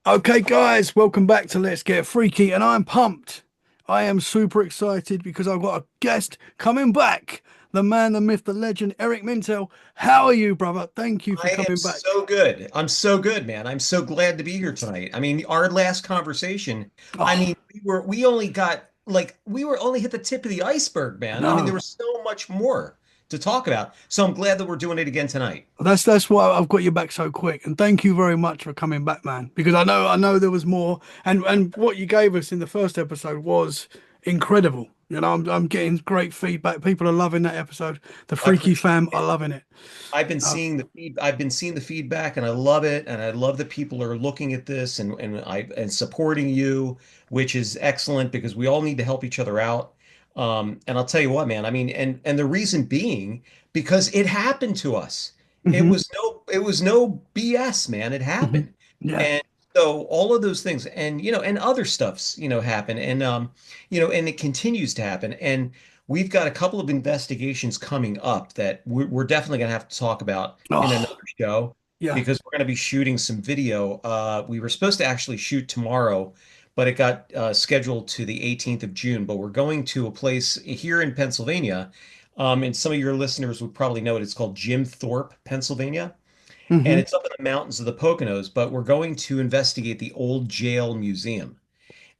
Okay, guys, welcome back to Let's Get Freaky, and I'm pumped. I am super excited because I've got a guest coming back. The man, the myth, the legend, Eric Mintel. How are you, brother? Thank you for I am coming back. so good. I'm so good, man. I'm so glad to be here tonight. I mean, our last conversation, I Oh, mean, we only got like we were only hit the tip of the iceberg, man. I mean, there no. was so much more to talk about. So I'm glad that we're doing it again tonight. That's why I've got you back so quick. And thank you very much for coming back, man. Because I know there was more. And what you gave us in the first episode was incredible. I'm getting great feedback. People are loving that episode. The I Freaky appreciate fam it. are loving it. Uh, I've been seeing the feedback and I love it. And I love that people are looking at this and supporting you, which is excellent because we all need to help each other out. And I'll tell you what, man, I mean, and the reason being because it happened to us. mhm, It was no BS, man. It mhm. happened. Yeah. And so all of those things and and other stuffs, happen and it continues to happen. And we've got a couple of investigations coming up that we're definitely going to have to talk about in Oh, another show yeah. because we're going to be shooting some video. We were supposed to actually shoot tomorrow, but it got scheduled to the 18th of June. But we're going to a place here in Pennsylvania, and some of your listeners would probably know it. It's called Jim Thorpe, Pennsylvania, and Hmm. it's up in the mountains of the Poconos. But we're going to investigate the old jail museum.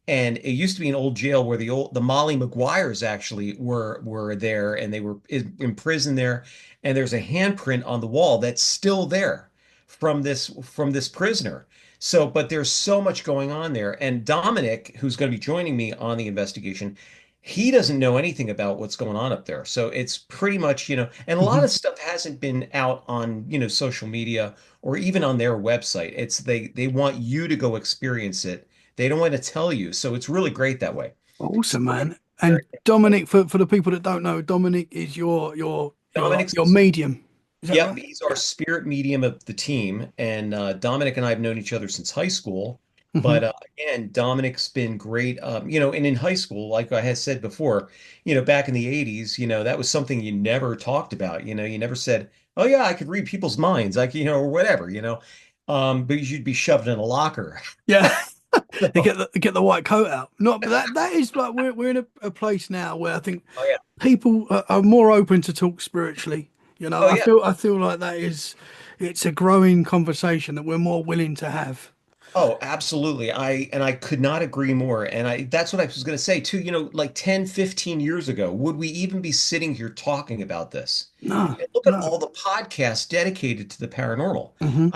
And it used to be an old jail where the Molly Maguires actually were there and they were imprisoned there. And there's a handprint on the wall that's still there from this prisoner. So, but there's so much going on there. And Dominic, who's going to be joining me on the investigation, he doesn't know anything about what's going on up there. So it's pretty much, and a lot Hmm. of stuff hasn't been out on, social media or even on their website. It's they want you to go experience it. They don't want to tell you. So it's really great that way. So Awesome, we're gonna man. be there. And Dominic, for the people that don't know, Dominic is your Dominic's, medium. Is that yep, right? he's our Yeah. spirit medium of the team. And Dominic and I have known each other since high school. Hmm. But again, Dominic's been great. And in high school, like I had said before, back in the 80s, that was something you never talked about. You never said, oh, yeah, I could read people's minds, like, or whatever. But you'd be shoved in a locker. Yeah. They So, get the white coat out. Not, but that is like we're in a place now where I think oh, yeah. people are more open to talk spiritually. Oh, I yeah. feel like it's a growing conversation that we're more willing to have. Oh, absolutely. I could not agree more. And that's what I was going to say too, like 10, 15 years ago, would we even be sitting here talking about this? No, And look at no. all the podcasts dedicated to the paranormal. Hmm.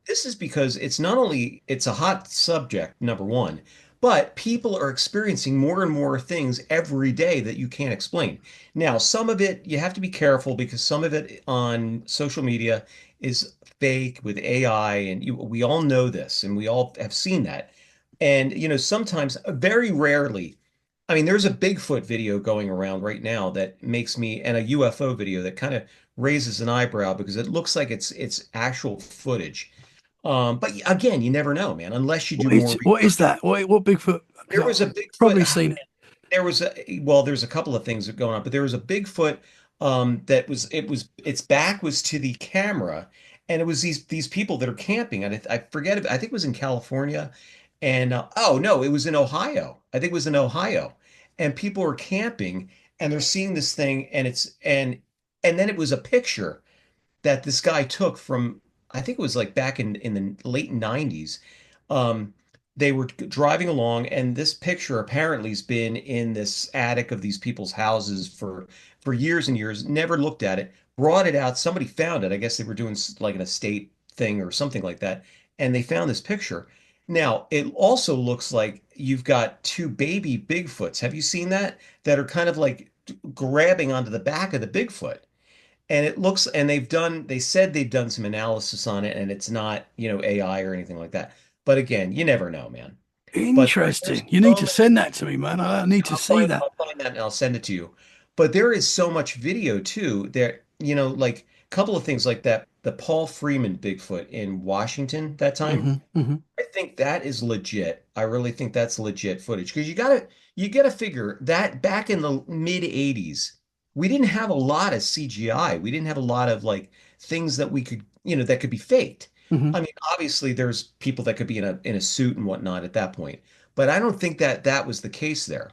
This is because it's not only it's a hot subject, number one, but people are experiencing more and more things every day that you can't explain. Now, some of it you have to be careful because some of it on social media is fake with AI, and we all know this, and we all have seen that. And sometimes, very rarely, I mean, there's a Bigfoot video going around right now that makes me, and a UFO video that kind of raises an eyebrow because it looks like it's actual footage. But again, you never know, man, unless you do more What is research. that? What Bigfoot? There Because was a I've Bigfoot. probably seen it. There was well, there's a couple of things that going on, but there was a Bigfoot that its back was to the camera, and it was these people that are camping, and I forget it. I think it was in California, and oh no, it was in Ohio. I think it was in Ohio, and people were camping, and they're seeing this thing, and then it was a picture that this guy took from, I think it was like back in the late 90s. Um, they were driving along, and this picture apparently has been in this attic of these people's houses for years and years. Never looked at it, brought it out. Somebody found it. I guess they were doing like an estate thing or something like that, and they found this picture. Now, it also looks like you've got two baby Bigfoots. Have you seen that? That are kind of like grabbing onto the back of the Bigfoot. And it looks, and they said they've done some analysis on it, and it's not, AI or anything like that. But again, you never know, man. But there's Interesting. You need so to much, send that to me, man. I need to see that. I'll find that and I'll send it to you. But there is so much video too that, like a couple of things like that, the Paul Freeman Bigfoot in Washington that time. Hmm. Hmm. I think that is legit. I really think that's legit footage because you gotta figure that back in the mid 80s, we didn't have a lot of CGI. We didn't have a lot of like things that we could, that could be faked. Hmm. I mean, obviously there's people that could be in a suit and whatnot at that point, but I don't think that that was the case there.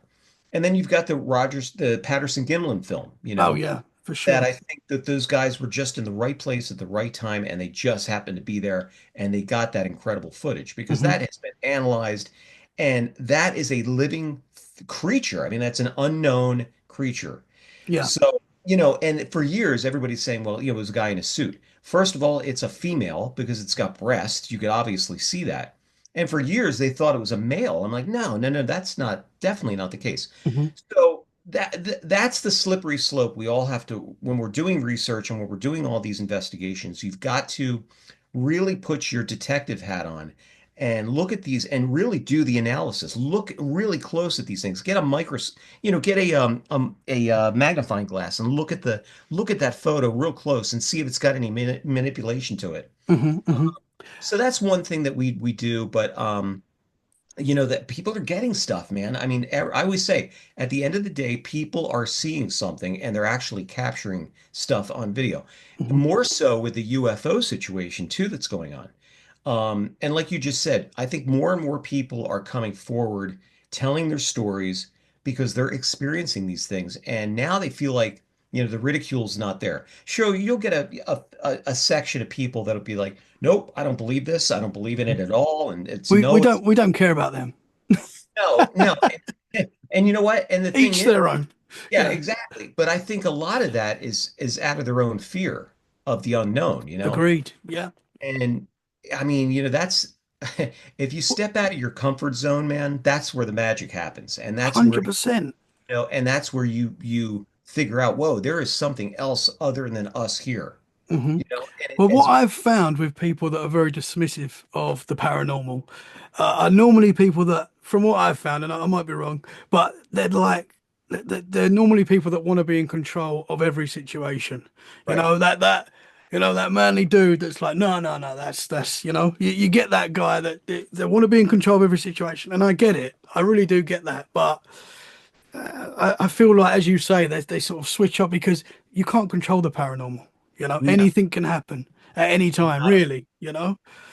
And then you've got the Patterson Gimlin film, Oh yeah, for that sure. I think that those guys were just in the right place at the right time and they just happened to be there and they got that incredible footage because Hmm. that has been analyzed and that is a living creature. I mean, that's an unknown creature. Yeah. So, and for years, everybody's saying, well, it was a guy in a suit. First of all, it's a female because it's got breasts. You could obviously see that. And for years, they thought it was a male. I'm like, no, no, no, that's definitely not the case. Hmm. So that's the slippery slope we all have to, when we're doing research and when we're doing all these investigations, you've got to really put your detective hat on and look at these and really do the analysis. Look really close at these things. Get a get a magnifying glass and look at that photo real close and see if it's got any manipulation to it. Hmm. Hmm. So that's one thing that we do, but that people are getting stuff, man. I mean, I always say at the end of the day, people are seeing something and they're actually capturing stuff on video. Hmm. More so with the UFO situation too that's going on. And like you just said, I think more and more people are coming forward telling their stories because they're experiencing these things. And now they feel like, the ridicule's not there. Sure, you'll get a section of people that'll be like, nope, I don't believe this. I don't believe in it at all. And it's We no, it's don't care about them. no, no. And you know what? And the thing Each is, their own. yeah, Yeah. exactly. But I think a lot of that is out of their own fear of the unknown. Agreed. Yeah. And I mean, that's if you step out of your comfort zone, man, that's where the magic happens. And that's where, 100%. and that's where you figure out, whoa, there is something else other than us here. Hmm. And Well, what it's I've found with people that are very dismissive of the paranormal are normally people that, from what I've found, and I might be wrong, but they're normally people that want to be in control of every situation. You right. know that manly dude that's like, no, no, no, that's you get that guy that they want to be in control of every situation, and I get it, I really do get that, but I feel like, as you say, they sort of switch up because you can't control the paranormal. No, Anything can happen at any time, not really.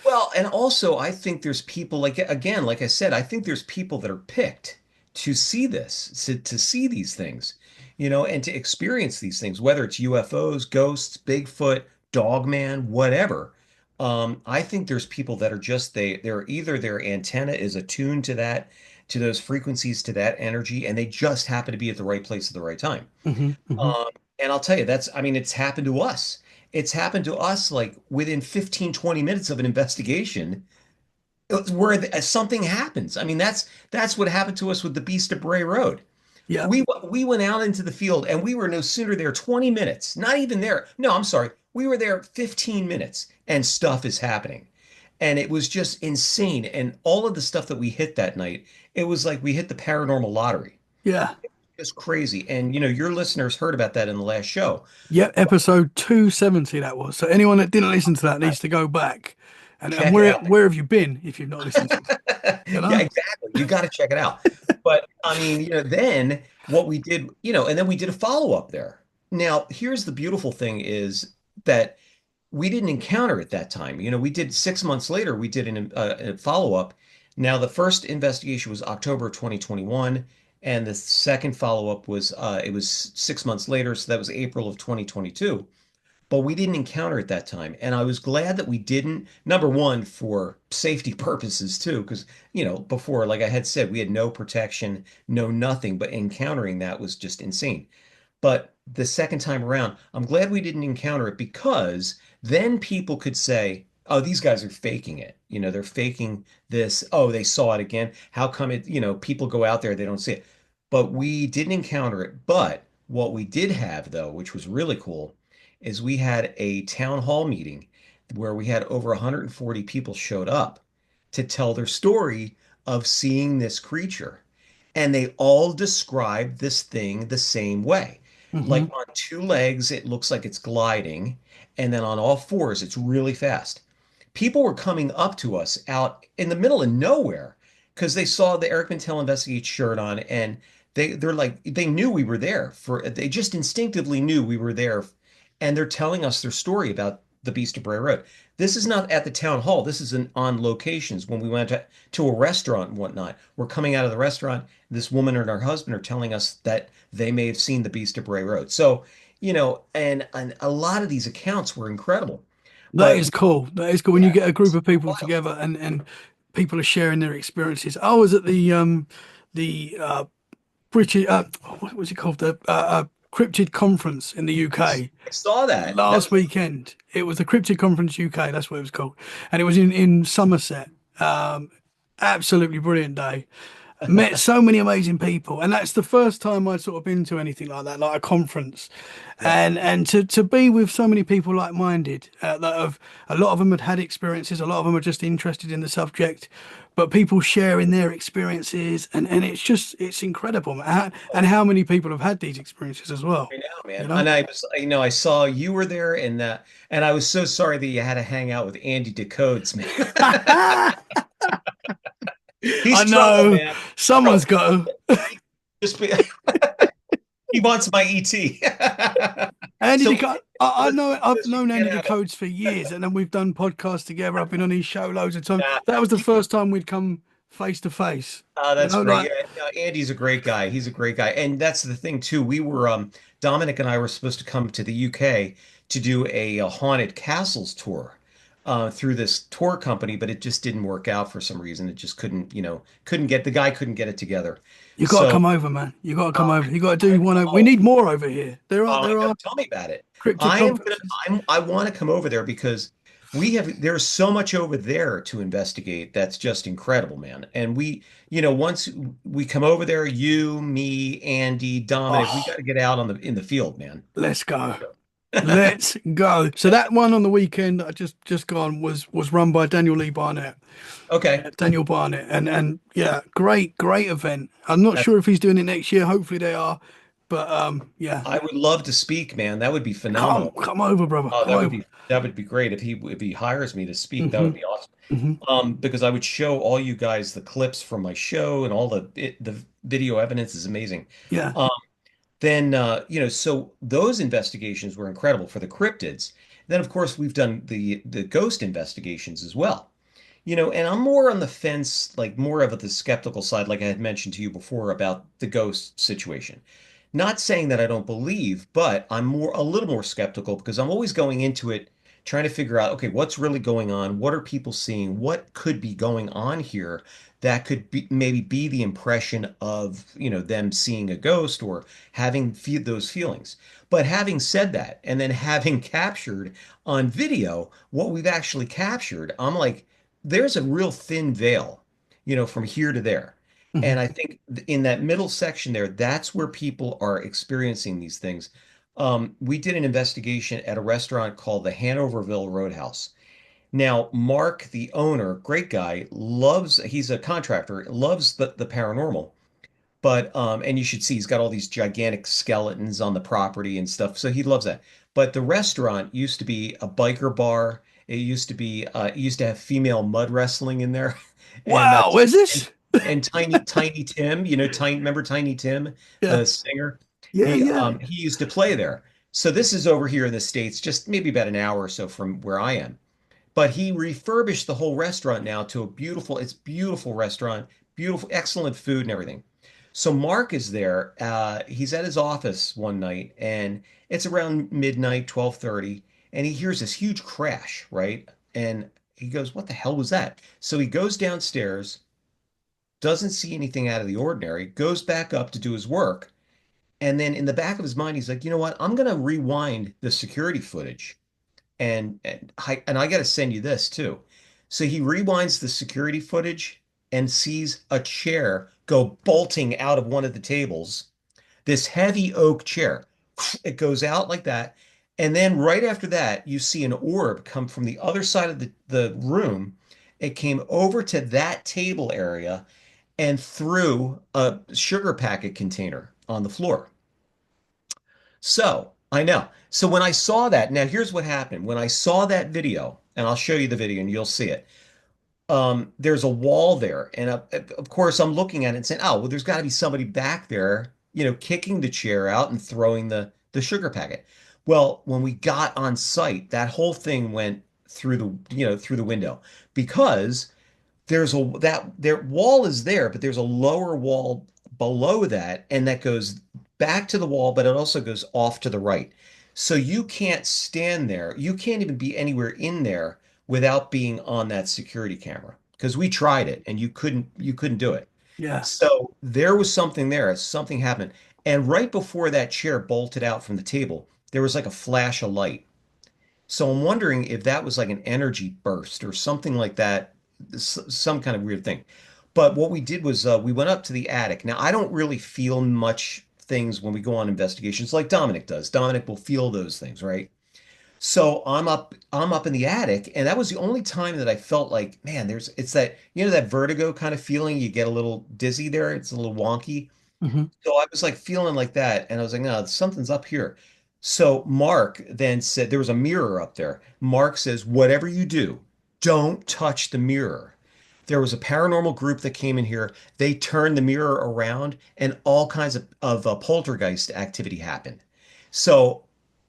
Well, and also I think there's people like again, like I said, I think there's people that are picked to see this, to see these things, and to experience these things, whether it's UFOs, ghosts, Bigfoot, Dogman, whatever. I think there's people that are just they're either their antenna is attuned to that, to those frequencies, to that energy, and they just happen to be at the right place at the right time. Hmm. Hmm. Um, and I'll tell you, I mean, it's happened to us. It's happened to us like within 15, 20 minutes of an investigation where something happens. I mean, that's what happened to us with the Beast of Bray Road. Yeah, We went out into the field and we were no sooner there 20 minutes, not even there. No, I'm sorry. We were there 15 minutes and stuff is happening. And it was just insane. And all of the stuff that we hit that night, it was like we hit the paranormal lottery. yeah, It's crazy. And your listeners heard about that in the last show. yeah. Episode 270 that was. So anyone that didn't listen to that needs to go back. And Check it out. where have you been if you've not listened to it? You Yeah, know? exactly. You got to check it out. But I mean, then what we did, and then we did a follow-up there. Now, here's the beautiful thing is that we didn't encounter it that time. We did 6 months later, we did a follow-up. Now, the first investigation was October 2021, and the second follow-up was it was 6 months later, so that was April of 2022, but we didn't encounter it that time. And I was glad that we didn't, number one, for safety purposes too, because, before, like I had said, we had no protection, no nothing, but encountering that was just insane. But the second time around, I'm glad we didn't encounter it because then people could say, oh, these guys are faking it. They're faking this. Oh, they saw it again. How come people go out there, they don't see it. But we didn't encounter it. But what we did have, though, which was really cool, is we had a town hall meeting where we had over 140 people showed up to tell their story of seeing this creature. And they all described this thing the same way. Hmm. Like on two legs, it looks like it's gliding, and then on all fours, it's really fast. People were coming up to us out in the middle of nowhere because they saw the Eric Mintel Investigate shirt on, and they're like they knew we were there they just instinctively knew we were there, and they're telling us their story about the Beast of Bray Road. This is not at the town hall. This is on locations when we went to a restaurant and whatnot. We're coming out of the restaurant. This woman and her husband are telling us that they may have seen the Beast of Bray Road. So, and a lot of these accounts were incredible. That But is cool. That is cool when you yeah, get a group of people wild. together and people are sharing their experiences. I was at the British what was it called, the cryptid conference in the UK I saw that. That last was weekend. It was the Cryptid Conference UK. That's what it was called, and it was in Somerset. Um, Absolutely brilliant day. Met so many amazing people, and that's the first time I'd sort of been to anything like that, like a conference, yeah. and to be with so many people like-minded, that have, a lot of them had experiences, a lot of them are just interested in the subject, but people sharing their experiences, and it's incredible, man. And how many people have had these experiences as well, I know, you man. know? And I saw you were there, and I was so sorry that you had to hang out with Andy Decodes, man. He's I trouble, know man. someone's Trouble. got to. Just be, he wants my ET. Andy So Decode, I listen, know I've you known can't Andy have it. Decodes for years, and then we've done podcasts together. I've been on his show loads of times. Nah, That was the he, first time we'd come face to face. You that's know, great. like Yeah, no, Andy's a great guy. He's a great guy, and that's the thing too. Dominic and I were supposed to come to the UK to do a haunted castles tour through this tour company, but it just didn't work out for some reason. It just couldn't get the guy couldn't get it together. you got to So come over, man. You got to come uh, over. You got to do one. We oh, need more over here. I There know. are Tell me about it. cryptid I am gonna. conferences. I want to come over there because there's so much over there to investigate that's just incredible, man. And once we come over there, you, me, Andy, Dominic, we got Oh, to get out in the field, man. let's go. Let's go. So that one on the weekend that I just gone was run by Daniel Lee Barnett. Okay. Daniel Barnett, and yeah, great event. I'm not That's sure if he's doing it next year. Hopefully they are, but yeah, I would love to speak, man. That would be come phenomenal. come over, brother. Oh, Come over. that would be great if he hires me to speak. That Hmm. would be awesome. Hmm. Because I would show all you guys the clips from my show and the video evidence is amazing. Yeah. Um, then so those investigations were incredible for the cryptids. Then of course we've done the ghost investigations as well. And I'm more on the fence, like more of the skeptical side, like I had mentioned to you before about the ghost situation. Not saying that I don't believe, but I'm a little more skeptical because I'm always going into it trying to figure out, okay, what's really going on? What are people seeing? What could be going on here that could maybe be the impression of, them seeing a ghost or having those feelings. But having said that, and then having captured on video what we've actually captured, I'm like, there's a real thin veil, from here to there. Hmm. And I think in that middle section there, that's where people are experiencing these things. We did an investigation at a restaurant called the Hanoverville Roadhouse. Now, Mark, the owner, great guy, he's a contractor, loves the paranormal. But and you should see he's got all these gigantic skeletons on the property and stuff. So he loves that. But the restaurant used to be a biker bar. It used to have female mud wrestling in there. And Wow, where's and this? and Tiny Tim, remember Tiny Tim, Yeah, the singer? yeah, yeah. He used to play there. So this is over here in the States, just maybe about an hour or so from where I am. But he refurbished the whole restaurant now to it's beautiful restaurant, beautiful, excellent food and everything. So Mark is there. He's at his office one night, and it's around midnight, 12:30, and he hears this huge crash, right? And he goes, "What the hell was that?" So he goes downstairs, doesn't see anything out of the ordinary, goes back up to do his work, and then in the back of his mind, he's like, "You know what? I'm gonna rewind the security footage." And I got to send you this too. So he rewinds the security footage and sees a chair go bolting out of one of the tables. This heavy oak chair. It goes out like that. And then right after that, you see an orb come from the other side of the room. It came over to that table area and threw a sugar packet container on the floor. So I know. So when I saw that, now here's what happened. When I saw that video, and I'll show you the video and you'll see it. There's a wall there, and of course I'm looking at it and saying, "Oh, well, there's got to be somebody back there, kicking the chair out and throwing the sugar packet." Well, when we got on site, that whole thing went through through the window because there's a that their wall is there, but there's a lower wall below that, and that goes back to the wall, but it also goes off to the right. So you can't stand there. You can't even be anywhere in there without being on that security camera because we tried it and you couldn't do it. Yeah. So there was something there. Something happened. And right before that chair bolted out from the table, there was like a flash of light. So I'm wondering if that was like an energy burst or something like that, some kind of weird thing. But what we did was we went up to the attic. Now, I don't really feel much things when we go on investigations like Dominic does. Dominic will feel those things, right? So I'm up in the attic, and that was the only time that I felt like, man, it's that, that vertigo kind of feeling. You get a little dizzy there. It's a little wonky. Hmm. So I was like feeling like that, and I was like, no, something's up here. So Mark then said there was a mirror up there. Mark says, whatever you do, don't touch the mirror. There was a paranormal group that came in here. They turned the mirror around, and all kinds of poltergeist activity happened. So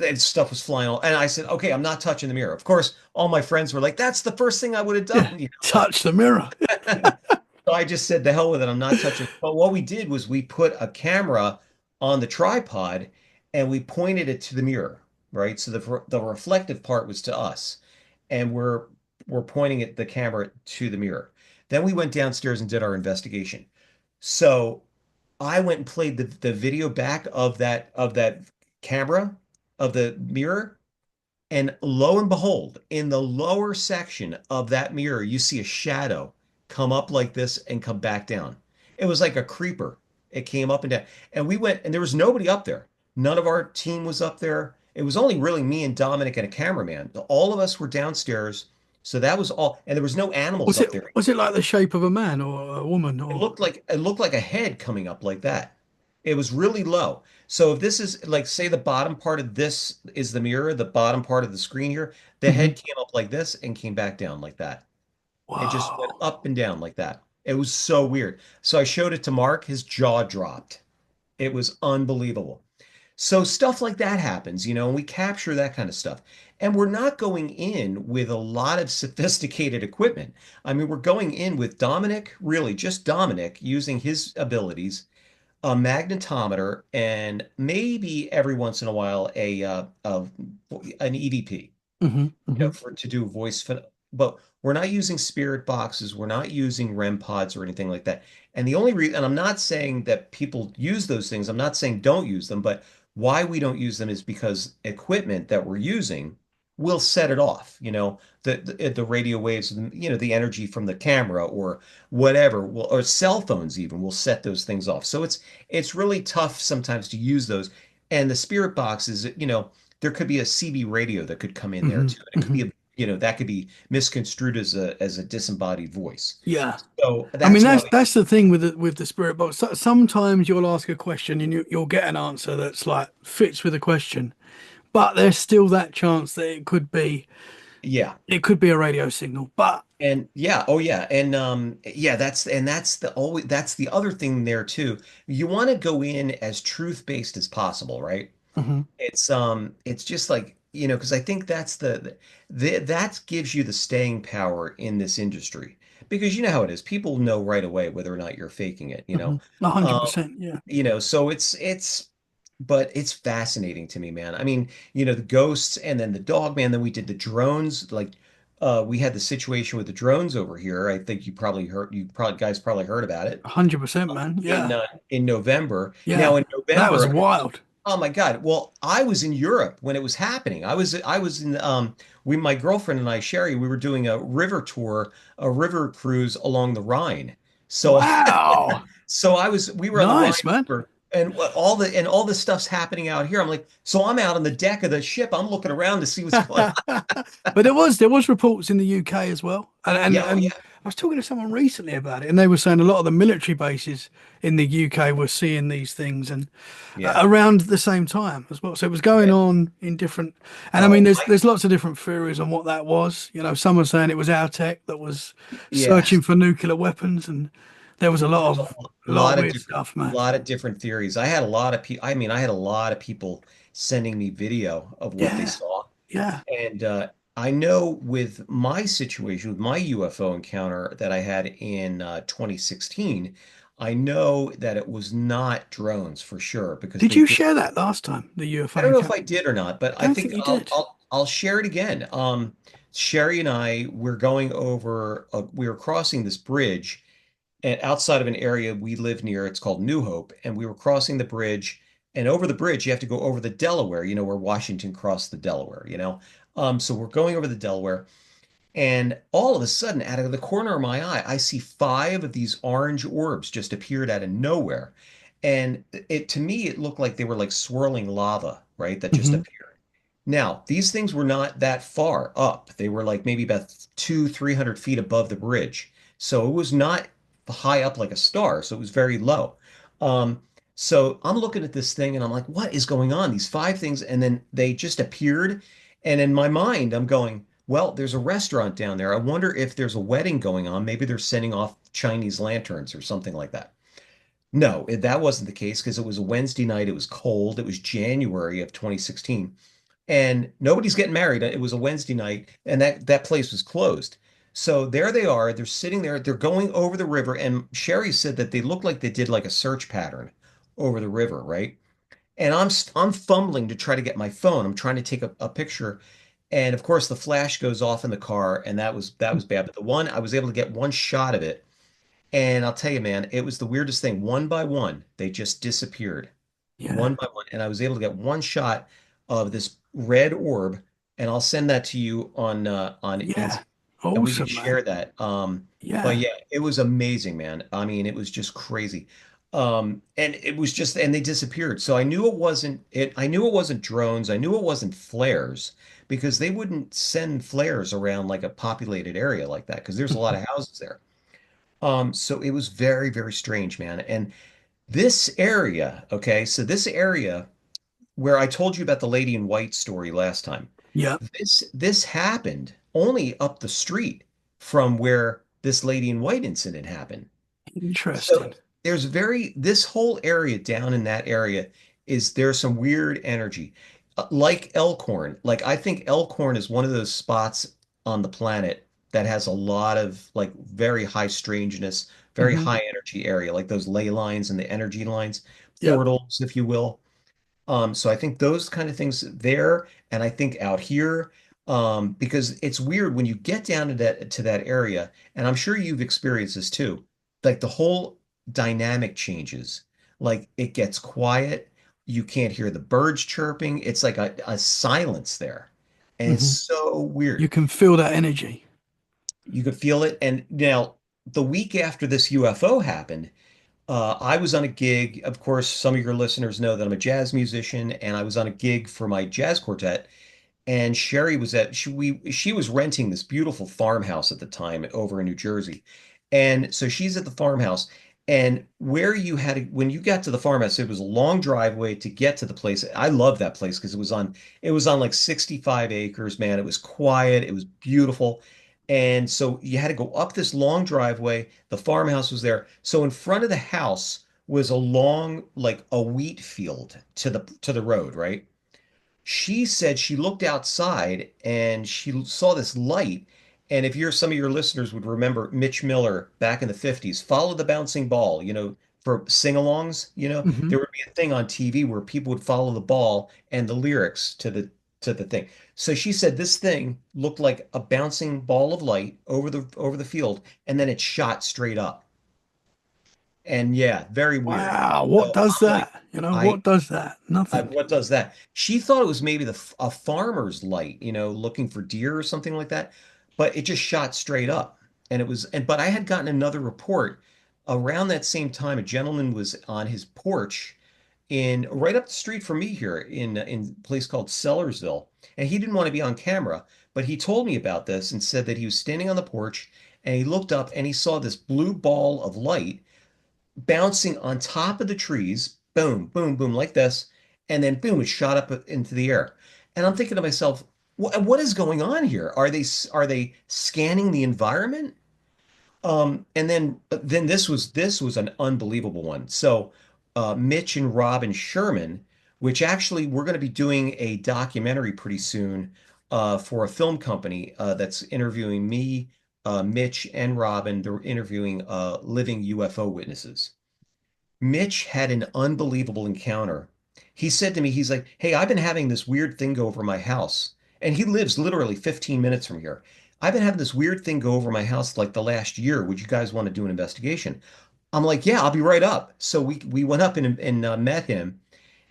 and stuff was flying all, and I said, okay, I'm not touching the mirror. Of course, all my friends were like, that's the first thing I would have Yeah. done. Touch the mirror. So I just said, the hell with it. I'm not touching. But what we did was we put a camera on the tripod and we pointed it to the mirror, right? So the reflective part was to us, and we're pointing the camera to the mirror. Then we went downstairs and did our investigation. So I went and played the video back of that camera of the mirror, and lo and behold, in the lower section of that mirror, you see a shadow come up like this and come back down. It was like a creeper. It came up and down. And we went, and there was nobody up there. None of our team was up there. It was only really me and Dominic and a cameraman. All of us were downstairs. So that was all. And there was no animals Was it up there. was it like the shape of a man or a woman It or? looked like it looked like a head coming up like that. It was really low. So if this is like, say the bottom part of this is the mirror, the bottom part of the screen here, the Mhm. head came up like this and came back down like that. It just went Wow. up and down like that. It was so weird. So I showed it to Mark, his jaw dropped. It was unbelievable. So stuff like that happens, and we capture that kind of stuff. And we're not going in with a lot of sophisticated equipment. I mean, we're going in with Dominic, really just Dominic using his abilities, a magnetometer, and maybe every once in a while an EVP, Hmm. Hmm. for to do but we're not using spirit boxes, we're not using REM pods or anything like that. And the only reason, and I'm not saying that people use those things, I'm not saying don't use them, but why we don't use them is because equipment that we're using will set it off, the radio waves, the energy from the camera or whatever, or cell phones even will set those things off. So it's really tough sometimes to use those. And the spirit boxes, there could be a CB radio that could come in there Hmm. too. It could Hmm. be that could be misconstrued as a disembodied voice. Yeah. So I mean, that's why that's the thing with the spirit box. Sometimes you'll ask a question and you'll get an answer that's like fits with the question, but there's still that chance that yeah. it could be a radio signal. But And yeah, oh yeah. And yeah, that's the other thing there too. You want to go in as truth-based as possible, right? Mhm, It's just like, because I think that's that gives you the staying power in this industry. Because you know how it is. People know right away whether or not you're faking it, you know. mhm, 100%. Um, Yeah. so but it's fascinating to me, man. I mean, the ghosts and then the dog man, then we did the drones, like we had the situation with the drones over here. I think you probably guys probably heard about it 100%, man. in Yeah. uh, in November. Now Yeah. in That was November, wild. oh my God. Well, I was in Europe when it was happening. I was in my girlfriend and I, Sherry, we were doing a river tour, a river cruise along the Rhine. So Wow. we were on the Rhine Nice, man. River, and all this stuff's happening out here. I'm like, so I'm out on the deck of the ship. I'm looking around to see what's going on. But there was reports in the UK as well, Yeah, oh and yeah. I was talking to someone recently about it, and they were saying a lot of the military bases in the UK were seeing these things and Yeah. around the same time as well. So it was going Yeah. on in different, and I mean, Oh, there's lots of different theories on what that was. Some are saying it was our tech that was yeah. searching for nuclear weapons, and there was There's a lot of lot of weird different stuff, man. lot of different theories. I had a lot of people. I mean, I had a lot of people sending me video of what they Yeah, saw. yeah. And I know with my situation, with my UFO encounter that I had in 2016, I know that it was not drones for sure because Did they you did. share that last time, the I UFO don't know if encounter? I did or not, but I Don't think think you did. I'll share it again. Sherry and I were going over. We were crossing this bridge and outside of an area we live near. It's called New Hope, and we were crossing the bridge. And over the bridge, you have to go over the Delaware. You know where Washington crossed the Delaware. So we're going over the Delaware, and all of a sudden, out of the corner of my eye, I see five of these orange orbs just appeared out of nowhere. And it to me, it looked like they were like swirling lava, right? That just Hmm. appeared. Now, these things were not that far up. They were like maybe about 300 feet above the bridge. So it was not high up like a star. So it was very low. Um, so I'm looking at this thing and I'm like, what is going on? These five things, and then they just appeared. And in my mind, I'm going, well, there's a restaurant down there. I wonder if there's a wedding going on. Maybe they're sending off Chinese lanterns or something like that. No, that wasn't the case because it was a Wednesday night. It was cold. It was January of 2016, and nobody's getting married. It was a Wednesday night, and that place was closed. So there they are. They're sitting there. They're going over the river, and Sherry said that they looked like they did like a search pattern over the river, right? And I'm fumbling to try to get my phone. I'm trying to take a picture, and of course the flash goes off in the car, and that was bad. But the one I was able to get one shot of it, and I'll tell you, man, it was the weirdest thing. One by one, they just disappeared, Yeah, one by one, and I was able to get one shot of this red orb, and I'll send that to you on yeah. and we can Awesome, man. share that. But Yeah. yeah, it was amazing, man. I mean, it was just crazy. And it was just, and they disappeared. So I knew it wasn't drones. I knew it wasn't flares because they wouldn't send flares around like a populated area like that because there's a lot Mhm. of houses there. So it was very, very strange, man. And this area, okay, so this area where I told you about the lady in white story last time, Yeah. this happened only up the street from where this lady in white incident happened. So Interesting. this whole area down in that area there's some weird energy. Like Elkhorn. Like I think Elkhorn is one of those spots on the planet that has a lot of like very high strangeness, very Hmm. high energy area, like those ley lines and the energy lines, Yeah. portals, if you will. So I think those kind of things there, and I think out here, because it's weird when you get down to that area, and I'm sure you've experienced this too. Like the whole dynamic changes. Like it gets quiet, you can't hear the birds chirping. It's like a silence there, and it's Hmm. so You weird. can feel that energy. You could feel it. And now the week after this UFO happened. I was on a gig. Of course, some of your listeners know that I'm a jazz musician, and I was on a gig for my jazz quartet. And Sherry was she was renting this beautiful farmhouse at the time over in New Jersey, and so she's at the farmhouse. And when you got to the farmhouse, it was a long driveway to get to the place. I love that place because it was on like 65 acres, man. It was quiet, it was beautiful. And so you had to go up this long driveway. The farmhouse was there. So in front of the house was a long, like a wheat field to the road, right? She said she looked outside and she saw this light. And if some of your listeners would remember Mitch Miller back in the 50s, follow the bouncing ball, for sing-alongs, Hmm. there would be a thing on TV where people would follow the ball and the lyrics to the thing. So she said this thing looked like a bouncing ball of light over the field, and then it shot straight up. And yeah, very weird. Wow. What So does I'm like, that? You know, I what does that? Nothing. what does that? She thought it was maybe a farmer's light, looking for deer or something like that, but it just shot straight up. But I had gotten another report around that same time. A gentleman was on his porch in right up the street from me here in a place called Sellersville, and he didn't want to be on camera, but he told me about this and said that he was standing on the porch and he looked up and he saw this blue ball of light bouncing on top of the trees, boom, boom, boom, like this, and then boom, it shot up into the air. And I'm thinking to myself, what is going on here? Are they scanning the environment? And then this was an unbelievable one. So Mitch and Robin Sherman, which actually we're going to be doing a documentary pretty soon for a film company that's interviewing me, Mitch, and Robin. They're interviewing living UFO witnesses. Mitch had an unbelievable encounter. He said to me, he's like, "Hey, I've been having this weird thing go over my house." And he lives literally 15 minutes from here. "I've been having this weird thing go over my house like the last year. Would you guys want to do an investigation?" I'm like, "Yeah, I'll be right up." So we went up and met him,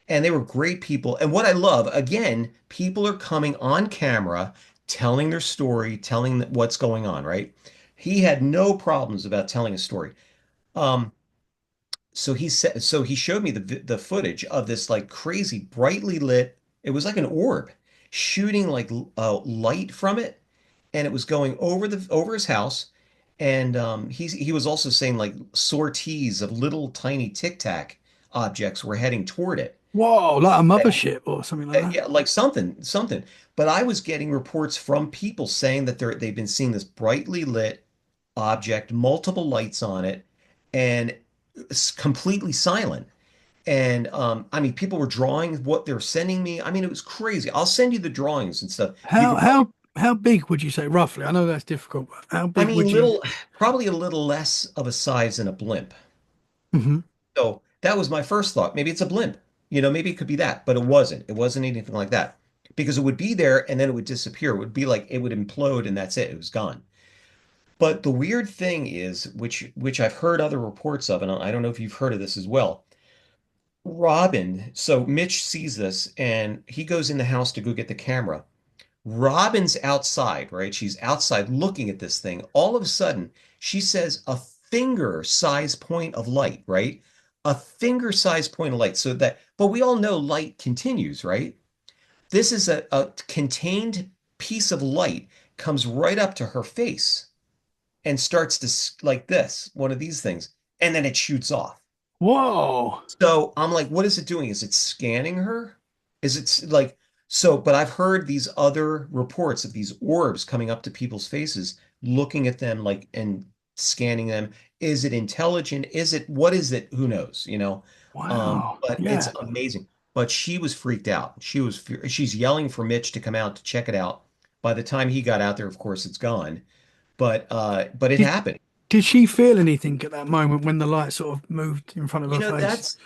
and they were great people. And what I love, again, people are coming on camera, telling their story, telling what's going on, right? He had no problems about telling a story. Um, so he showed me the footage of this like crazy brightly lit. It was like an orb shooting like light from it, and it was going over his house. And he was also saying like sorties of little tiny tic tac objects were heading toward it. Whoa, like a mothership or something like that. Yeah, like something. But I was getting reports from people saying that they've been seeing this brightly lit object, multiple lights on it, and it's completely silent. And I mean, people were drawing what they're sending me. I mean, it was crazy. I'll send you the drawings and stuff. You How could probably, how how big would you say roughly? I know that's difficult, but how I big mean, would you? probably a little less of a size than a blimp. Hmm. So that was my first thought. Maybe it's a blimp. Maybe it could be that, but it wasn't. It wasn't anything like that because it would be there and then it would disappear. It would be like it would implode and that's it. It was gone. But the weird thing is, which I've heard other reports of, and I don't know if you've heard of this as well. Robin, so Mitch sees this and he goes in the house to go get the camera. Robin's outside, right? She's outside looking at this thing. All of a sudden, she says a finger size point of light, right? A finger size point of light. But we all know light continues, right? This is a contained piece of light comes right up to her face and starts to like this, one of these things, and then it shoots off. Whoa. So I'm like, what is it doing? Is it scanning her? Is it like so? But I've heard these other reports of these orbs coming up to people's faces, looking at them like and scanning them. Is it intelligent? Is it what is it? Who knows? Wow. But it's Yeah. amazing. But she was freaked out. She's yelling for Mitch to come out to check it out. By the time he got out there, of course, it's gone. But it Did happened. did she feel anything at that moment when the light sort of moved in front of You her know, face?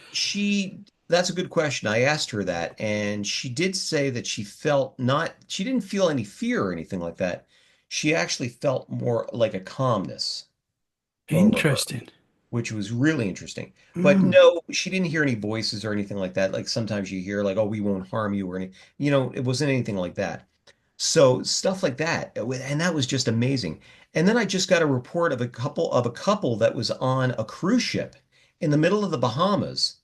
that's a good question. I asked her that, and she did say that she didn't feel any fear or anything like that. She actually felt more like a calmness over her, Interesting. which was really interesting. But Mm. no, she didn't hear any voices or anything like that. Like sometimes you hear like, "Oh, we won't harm you," or it wasn't anything like that. So stuff like that, and that was just amazing. And then I just got a report of a couple that was on a cruise ship in the middle of the Bahamas,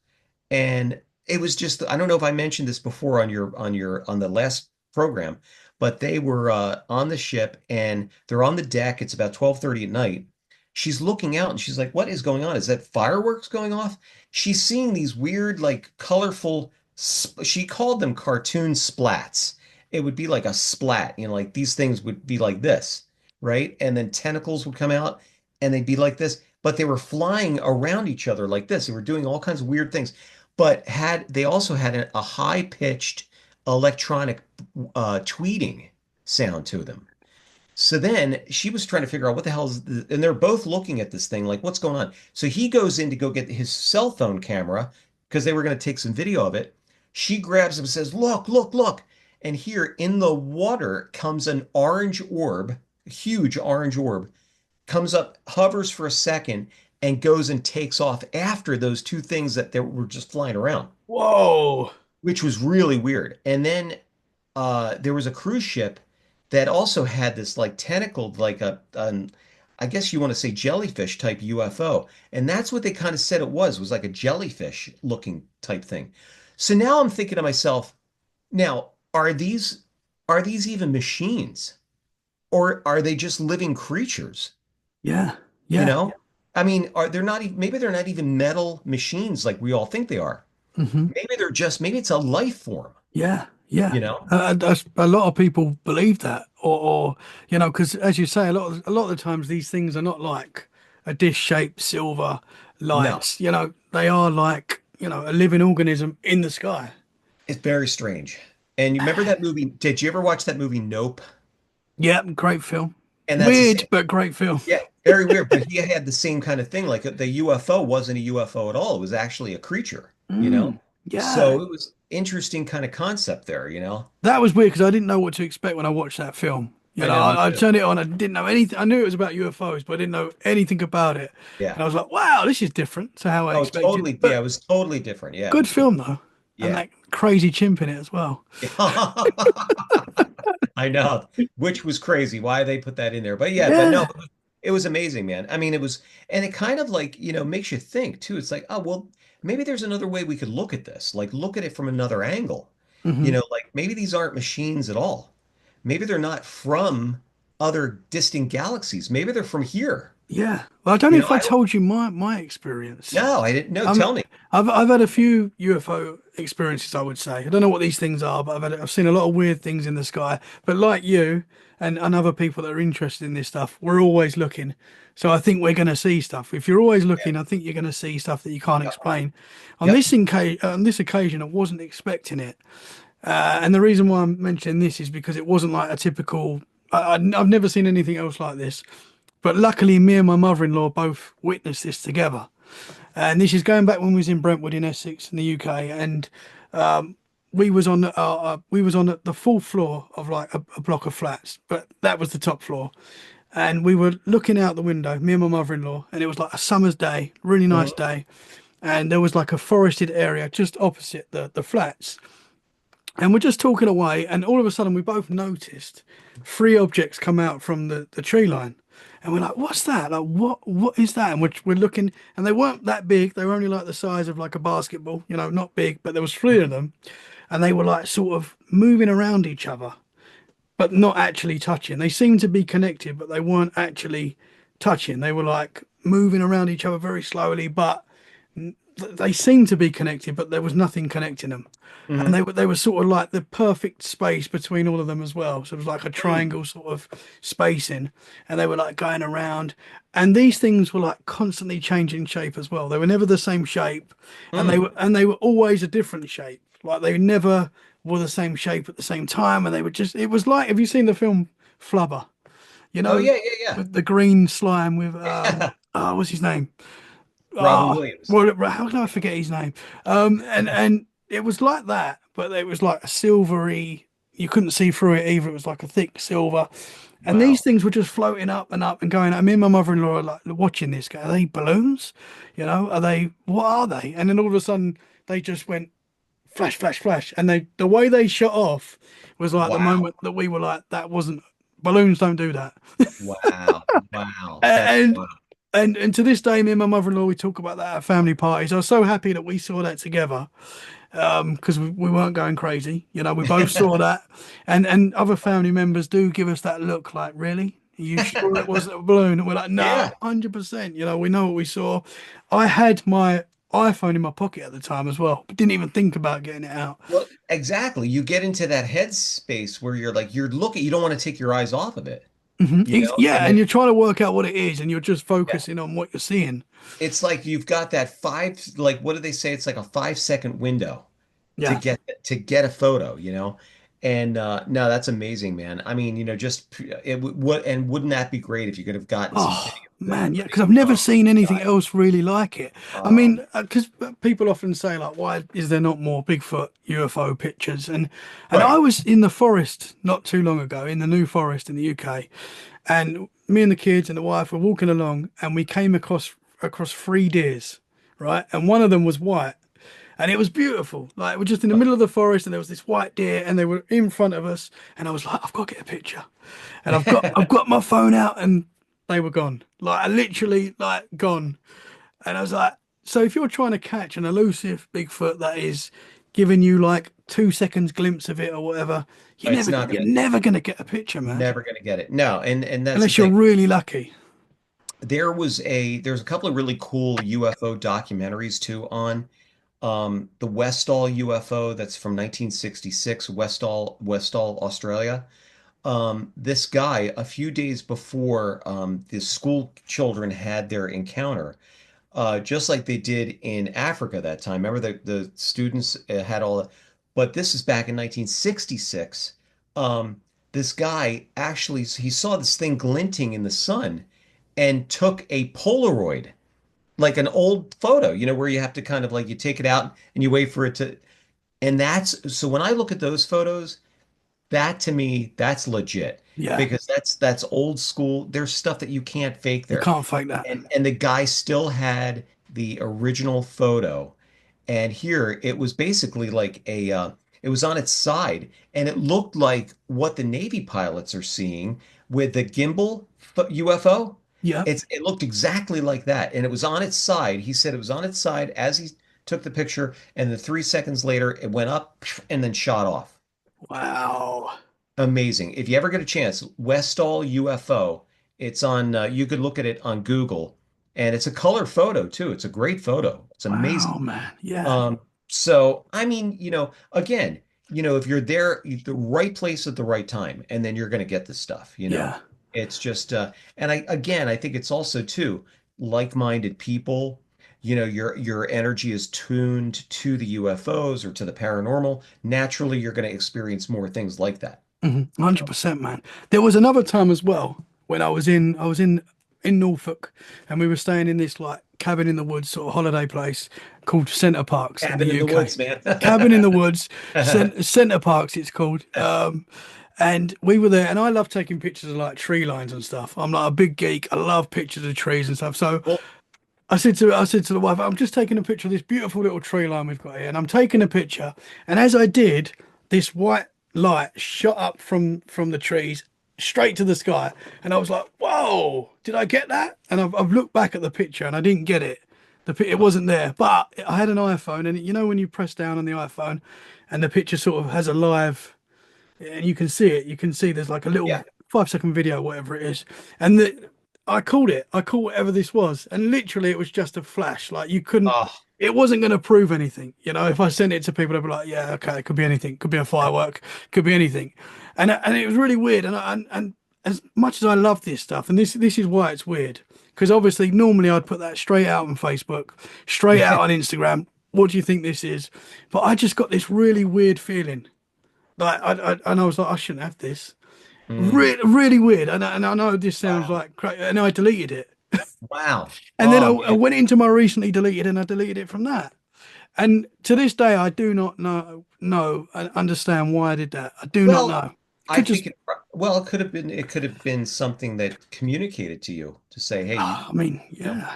and it was just I don't know if I mentioned this before on the last program, but they were on the ship and they're on the deck. It's about 12:30 at night. She's looking out and she's like, "What is going on? Is that fireworks going off?" She's seeing these weird, like colorful, she called them cartoon splats. It would be like a splat, like these things would be like this, right? And then tentacles would come out and they'd be like this, but they were flying around each other like this. They were doing all kinds of weird things, but they also had a high-pitched electronic tweeting sound to them. So then she was trying to figure out what the hell and they're both looking at this thing like, what's going on? So he goes in to go get his cell phone camera because they were going to take some video of it. She grabs him and says, "Look, look, look." And here in the water comes an orange orb, a huge orange orb, comes up, hovers for a second, and goes and takes off after those two things that they were just flying around, Whoa. which was really weird. And then there was a cruise ship that also had this like tentacled, like I guess you want to say jellyfish type UFO. And that's what they kind of said it was like a jellyfish looking type thing. So now I'm thinking to myself, now, are these even machines? Or are they just living creatures? Yeah. You Yeah. know? I mean, are they're not even maybe they're not even metal machines like we all think they are. Hmm. Maybe it's a life form, Yeah. Yeah. you know? A lot of people believe that, or because as you say, a lot of the times these things are not like. a dish-shaped silver No, lights. They are like, a living organism in the sky. it's very strange. And you remember that movie? Did you ever watch that movie Nope? Yeah, great film. And that's the Weird, same. but great film. Yeah, very weird. But he had the same kind of thing. Like the UFO wasn't a UFO at all. It was actually a creature, you know? Mm, yeah, So it was interesting kind of concept there, you know? that was weird because I didn't know what to expect when I watched that film. I know, me I too. turned it on. I didn't know anything. I knew it was about UFOs, but I didn't know anything about it. Yeah. And I was like, "Wow, this is different to how I Oh, expected." totally. Yeah, But it was totally different. Yeah, it good was good. film though, and Yeah. that crazy chimp in it as well. I know, which was crazy why they put that in there. But yeah, but no, Yeah. it was amazing, man. I mean, it was, and it kind of like, makes you think too. It's like, oh, well, maybe there's another way we could look at this. Like, look at it from another angle. Hmm. Like maybe these aren't machines at all. Maybe they're not from other distant galaxies. Maybe they're from here. Yeah. Well, I don't know if I I don't, told you my experience. no, I didn't know. Um, Tell me. I've had a few UFO experiences, I would say. I don't know what these things are, but I've seen a lot of weird things in the sky. But like you and other people that are interested in this stuff, we're always looking. So I think we're going to see stuff. If you're always Yeah. looking, I think you're going to see stuff that you can't Yep. explain. Yep. On this occasion, I wasn't expecting it. And the reason why I'm mentioning this is because it wasn't like a typical. I've never seen anything else like this. But luckily, me and my mother-in-law both witnessed this together. And this is going back when we was in Brentwood in Essex in the UK, and we was on the fourth floor of like a block of flats, but that was the top floor. And we were looking out the window, me and my mother-in-law, and it was like a summer's day, really nice Mhm. day, and there was like a forested area just opposite the flats. And we're just talking away, and all of a sudden we both noticed three objects come out from the tree line. And we're like, what's that? Like, what is that? And we're looking, and they weren't that big. They were only like the size of like a basketball, not big, but there was three of them. And they were like sort of moving around each other, but not actually touching. They seemed to be connected, but they weren't actually touching. They were like moving around each other very slowly, but they seemed to be connected, but there was nothing connecting them. And Mhm. they were sort of like the perfect space between all of them as well. So it was like a Mm. triangle sort of spacing, and they were like going around. And these things were like constantly changing shape as well. They were never the same shape, and Mm. they were always a different shape. Like they never were the same shape at the same time, and they were just. It was like, have you seen the film Flubber? You Oh know, yeah, yeah, with the green slime with yeah. what's his name? Robin Ah, Williams. well, how can I forget his name? And it was like that, but it was like a silvery. You couldn't see through it either. It was like a thick silver, and these Wow. things were just floating up and going. I mean, my mother-in-law are like watching this. Go, are they balloons? Are they? What are they? And then all of a sudden, they just went flash, flash, flash, and the way they shot off was like the Wow. moment that we were like, that wasn't balloons. Don't do that. Wow. Wow. That's And wow. and to this day, me and my mother-in-law, we talk about that at family parties. I was so happy that we saw that together, because we weren't going crazy. We both saw that, and other family members do give us that look, like, really? Are you sure it wasn't a balloon? And we're like, no, Yeah. 100%. We know what we saw. I had my iPhone in my pocket at the time as well, but didn't even think about getting it out. Well, exactly. You get into that headspace where you're looking, you don't want to take your eyes off of it, Yeah, and and then you're trying to work out what it is, and you're just yeah, focusing on what you're seeing. it's like you've got that like what do they say? It's like a 5 second window to Yeah. get a photo, And no, that's amazing, man. I mean, just it would and wouldn't that be great if you could have gotten some Oh video of them man, yeah, putting because I've never photos seen in the anything sky? else really like it. I Oh, mean, because people often say like, why is there not more Bigfoot UFO pictures? And I right. was in the forest not too long ago, in the New Forest in the UK, and me and the kids and the wife were walking along, and we came across three deers, right? And one of them was white, and it was beautiful. Like we're just in the middle of the forest, and there was this white deer, and they were in front of us, and I was like, I've got to get a picture, and I've got my phone out, and they were gone. Like literally, like gone. And I was like, so if you're trying to catch an elusive Bigfoot that is giving you like 2 seconds glimpse of it or whatever, It's not you're gonna never gonna get a picture, man, never gonna get it. No, and that's the unless you're thing. really lucky. There's a couple of really cool UFO documentaries too on the Westall UFO that's from 1966, Westall, Australia. this guy, a few days before the school children had their encounter, just like they did in Africa that time. Remember the students had all the, but this is back in 1966. This guy actually he saw this thing glinting in the sun and took a Polaroid, like an old photo, where you have to kind of like you take it out and you wait for it to, and that's so when I look at those photos, that to me, that's legit Yeah, because that's old school. There's stuff that you can't fake you there. can't fake that. And the guy still had the original photo. And here it was basically like it was on its side and it looked like what the Navy pilots are seeing with the gimbal UFO. Yeah. It looked exactly like that. And it was on its side. He said it was on its side as he took the picture. And then 3 seconds later, it went up and then shot off. Wow. Amazing. If you ever get a chance, Westall UFO. It's on, you could look at it on Google, and it's a color photo too. It's a great photo. It's Wow, amazing. man. Yeah. So I mean, again, if you're there, the right place at the right time, and then you're going to get this stuff. Yeah. It's just, and I think it's also too like-minded people. Your energy is tuned to the UFOs or to the paranormal. Naturally, you're going to experience more things like that. 100%, man. There was another time as well when I was in Norfolk, and we were staying in this like cabin in the woods sort of holiday place called Centre Parks in the Cabin in the UK. woods, man. Cabin in the woods, Centre Parks it's called. And we were there, and I love taking pictures of like tree lines and stuff. I'm like a big geek. I love pictures of trees and stuff. So Well, I said to the wife, I'm just taking a picture of this beautiful little tree line we've got here, and I'm taking a picture. And as I did, this white light shot up from the trees straight to the sky, and I was like, "Whoa! Did I get that?" And I've looked back at the picture, and I didn't get it. It wasn't there, but I had an iPhone, and when you press down on the iPhone, and the picture sort of has a live and you can see it. You can see there's like a little yeah. 5 second video, whatever it is, and I called it. I called whatever this was, and literally it was just a flash. Like you couldn't. Oh, It wasn't going to prove anything. If I sent it to people, they'd be like, "Yeah, okay, it could be anything. Could be a firework. Could be anything," and it was really weird. And as much as I love this stuff, and this is why it's weird, because obviously normally I'd put that straight out on Facebook, straight out on Instagram. What do you think this is? But I just got this really weird feeling like and I was like, I shouldn't have this. mm, Really, really weird. And I know this sounds wow. like crazy. And I deleted it. Wow. And then Oh I man. went into my recently deleted and I deleted it from that. And to this day, I do not know and understand why I did that. I do not Well, know. I Could just, think it could have been something that communicated to you to say, hey, I mean, you know,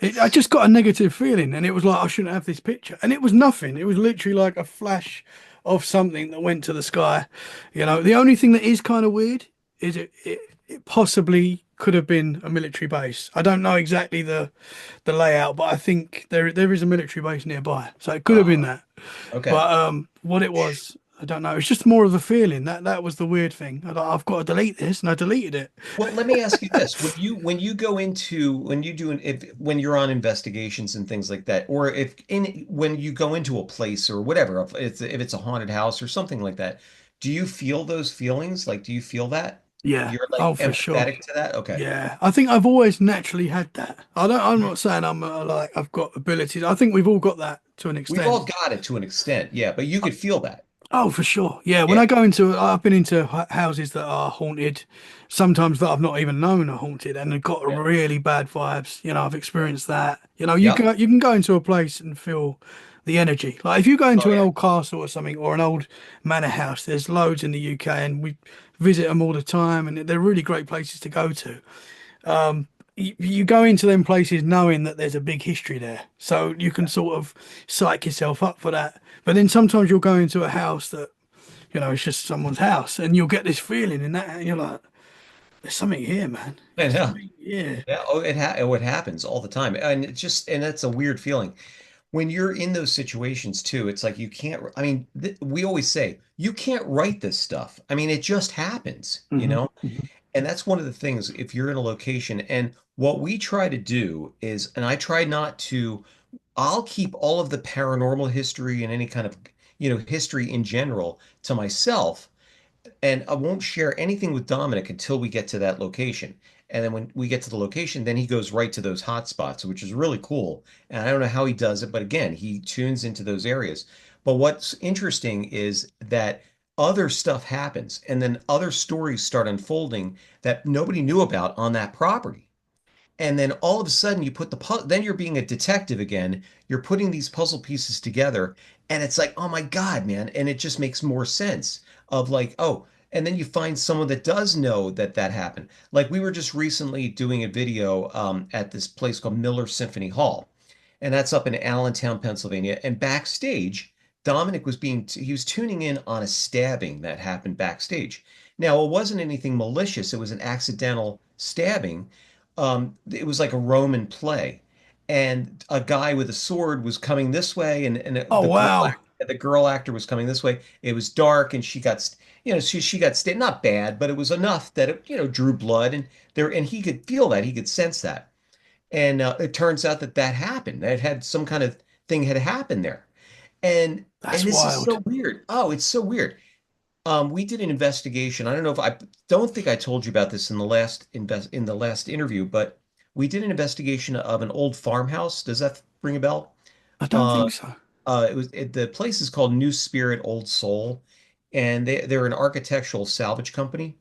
yeah. I just got a negative feeling, and it was like I shouldn't have this picture. And it was nothing. It was literally like a flash of something that went to the sky. The only thing that is kind of weird is it possibly could have been a military base. I don't know exactly the layout, but I think there is a military base nearby, so it could have been uh, that. okay. But what it was, I don't know. It's just more of a feeling. That was the weird thing. I've got to delete this, and I deleted it. Well, let me ask you this. When you go into when you do an if when you're on investigations and things like that, or if in when you go into a place or whatever, if it's a haunted house or something like that, do you feel those feelings? Like, do you feel that? Yeah. You're Oh, like for sure. empathetic to that? Okay. Yeah, I think I've always naturally had that. I'm not saying I'm like I've got abilities. I think we've all got that to an We've extent. all got it to an extent, yeah, but you could feel that. Oh, for sure. Yeah, when Yeah. I've been into houses that are haunted, sometimes that I've not even known are haunted, and they've got Yeah. really bad vibes. I've experienced that. Yep. You can go into a place and feel the energy. Like if you go Oh into an yeah. old castle or something, or an old manor house, there's loads in the UK, and we visit them all the time, and they're really great places to go to. You go into them places knowing that there's a big history there, so you can sort of psych yourself up for that. But then sometimes you'll go into a house that it's just someone's house, and you'll get this feeling in that, and you're like, "There's something here, man. I There's know. something here." Yeah. Oh, it happens all the time, and that's a weird feeling. When you're in those situations too, it's like you can't, I mean, we always say you can't write this stuff. I mean, it just happens, you Hmm. know? And that's one of the things if you're in a location. And what we try to do is, and I try not to, I'll keep all of the paranormal history and any kind of, history in general to myself. and I won't share anything with Dominic until we get to that location. And then when we get to the location, then he goes right to those hot spots, which is really cool. And I don't know how he does it, but again, he tunes into those areas. But what's interesting is that other stuff happens, and then other stories start unfolding that nobody knew about on that property. And then all of a sudden you put then you're being a detective again. You're putting these puzzle pieces together, and it's like, oh my God, man. And it just makes more sense of like, oh, and then you find someone that does know that that happened. Like we were just recently doing a video at this place called Miller Symphony Hall, and that's up in Allentown, Pennsylvania. And backstage, Dominic he was tuning in on a stabbing that happened backstage. Now, it wasn't anything malicious, it was an accidental stabbing. It was like a Roman play. And a guy with a sword was coming this way, and Oh wow, the girl actor was coming this way. It was dark, and she got stabbed. Not bad, but it was enough that it drew blood, and he could feel that, he could sense that. And it turns out that that happened. That had some kind of thing had happened there. And that's this is wild. so weird. Oh, it's so weird. We did an investigation. I don't know if I don't think I told you about this in the last interview, but we did an investigation of an old farmhouse. Does that ring a bell? I don't Uh, think so. the place is called New Spirit Old Soul, and they're an architectural salvage company.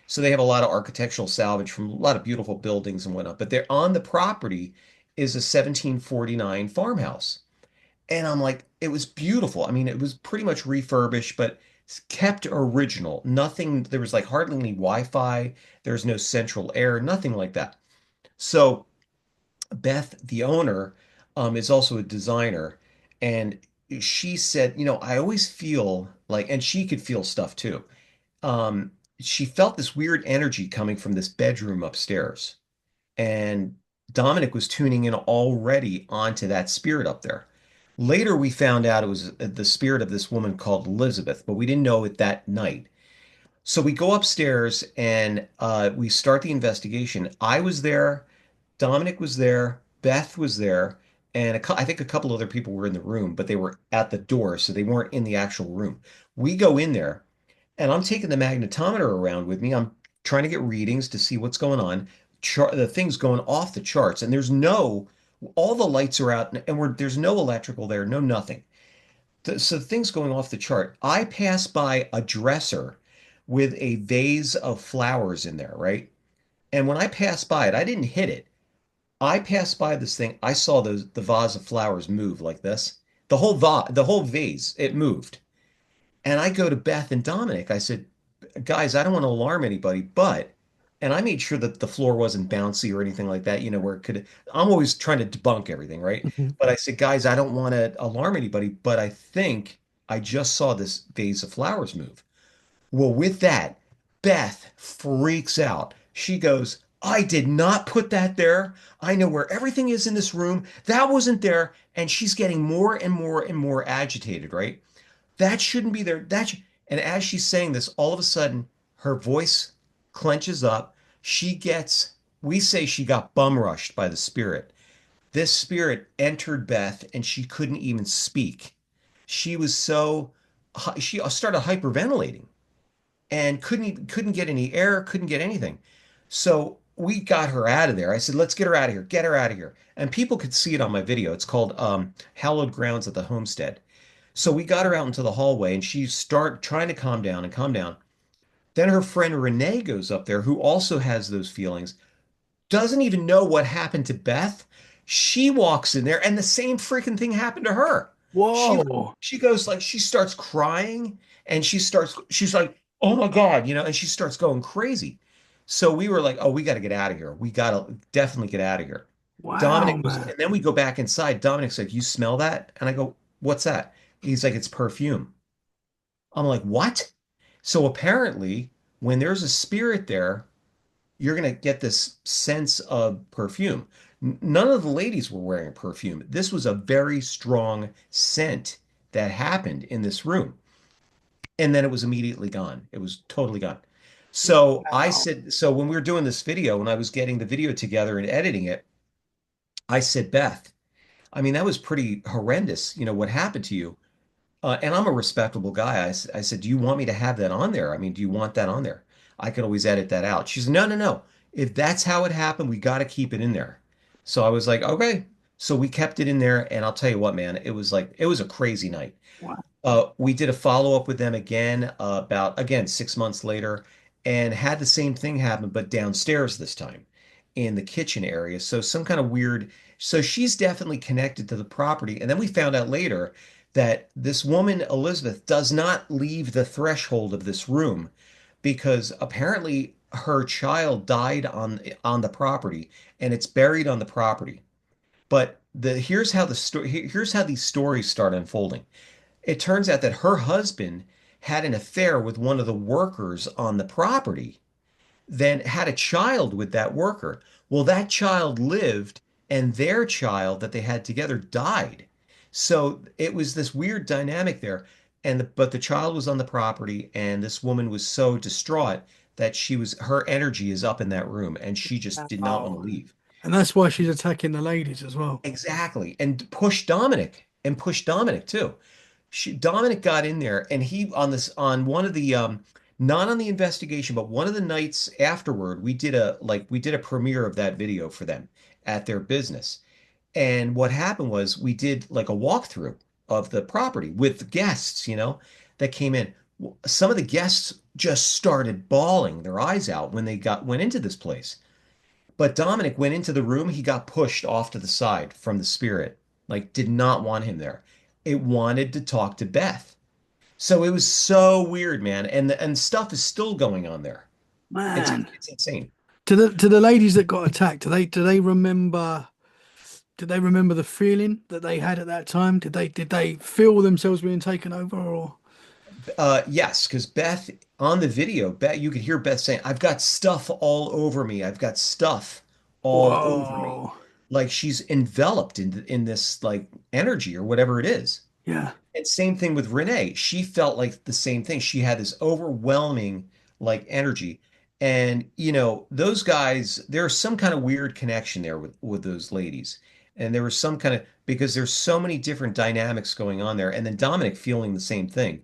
So they have a lot of architectural salvage from a lot of beautiful buildings and whatnot. But they're on the property is a 1749 farmhouse. And I'm like, it was beautiful. I mean, it was pretty much refurbished, but it's kept original. Nothing, there was like hardly any Wi-Fi. There's no central air, nothing like that. So Beth, the owner, is also a designer. And she said, I always feel like, and she could feel stuff too. She felt this weird energy coming from this bedroom upstairs. And Dominic was tuning in already onto that spirit up there. Later, we found out it was the spirit of this woman called Elizabeth, but we didn't know it that night. So we go upstairs and we start the investigation. I was there, Dominic was there, Beth was there, and I think a couple other people were in the room, but they were at the door, so they weren't in the actual room. We go in there, and I'm taking the magnetometer around with me. I'm trying to get readings to see what's going on. The thing's going off the charts, and all the lights are out, and there's no electrical there, no nothing. So the thing's going off the chart. I pass by a dresser with a vase of flowers in there, right? And when I passed by it, I didn't hit it. I passed by this thing. I saw the vase of flowers move like this. The whole vase, it moved. And I go to Beth and Dominic. I said, guys, I don't want to alarm anybody, and I made sure that the floor wasn't bouncy or anything like that, where it could, I'm always trying to debunk everything, right? Mhm. But I said, guys, I don't want to alarm anybody, but I think I just saw this vase of flowers move. Well, with that, Beth freaks out. She goes, I did not put that there. I know where everything is in this room. That wasn't there. And she's getting more and more and more agitated, right? That shouldn't be there. And as she's saying this, all of a sudden, her voice clenches up. We say she got bum rushed by the spirit. This spirit entered Beth and she couldn't even speak. She was she started hyperventilating and couldn't get any air, couldn't get anything. So we got her out of there. I said, let's get her out of here. Get her out of here. And people could see it on my video. It's called Hallowed Grounds at the Homestead. So we got her out into the hallway and she start trying to calm down and calm down. Then her friend Renee goes up there, who also has those feelings, doesn't even know what happened to Beth. She walks in there and the same freaking thing happened to her. She Whoa, she goes like she starts crying and she's like, "Oh my God," and she starts going crazy. So we were like, "Oh, we got to get out of here. We got to definitely get out of here." wow, Dominic goes, man. and then we go back inside. Dominic's like, "You smell that?" And I go, "What's that?" He's like, "It's perfume." I'm like, "What?" So apparently, when there's a spirit there, you're going to get this sense of perfume. None of the ladies were wearing perfume. This was a very strong scent that happened in this room. And then it was immediately gone. It was totally gone. Wow. So when we were doing this video, when I was getting the video together and editing it, I said, Beth, I mean, that was pretty horrendous, what happened to you. And I'm a respectable guy. I said, do you want me to have that on there? I mean, do you want that on there? I could always edit that out. She said, no, no, no. If that's how it happened, we got to keep it in there. So I was like, okay. So we kept it in there. And I'll tell you what, man, it was a crazy night. Wow. We did a follow-up with them again, about, again, 6 months later, and had the same thing happen, but downstairs this time in the kitchen area. So some kind of weird, so she's definitely connected to the property. And then we found out later that this woman, Elizabeth, does not leave the threshold of this room because apparently her child died on the property and it's buried on the property. But here's how these stories start unfolding. It turns out that her husband had an affair with one of the workers on the property, then had a child with that worker. Well, that child lived, and their child that they had together died. So it was this weird dynamic there. But the child was on the property, and this woman was so distraught that her energy is up in that room, and she just did not want to Oh, leave. and that's why she's attacking the ladies as well. Exactly. And push Dominic too. Dominic got in there and he on one of the not on the investigation, but one of the nights afterward, we did a premiere of that video for them at their business. And what happened was we did like a walkthrough of the property with guests, that came in. Some of the guests just started bawling their eyes out when they went into this place. But Dominic went into the room, he got pushed off to the side from the spirit, like did not want him there. It wanted to talk to Beth. So it was so weird, man. And stuff is still going on there. Man, It's insane. to the ladies that got attacked, do they remember the feeling that they had at that time? Did they feel themselves being taken over or Yes, because Beth on the video, Beth, you could hear Beth saying, "I've got stuff all over me. I've got stuff all over me." whoa. Like she's enveloped in this like energy or whatever it is. Yeah, And same thing with Renee. She felt like the same thing. She had this overwhelming like energy. And those guys, there's some kind of weird connection there with those ladies. And there was some kind of because there's so many different dynamics going on there. And then Dominic feeling the same thing.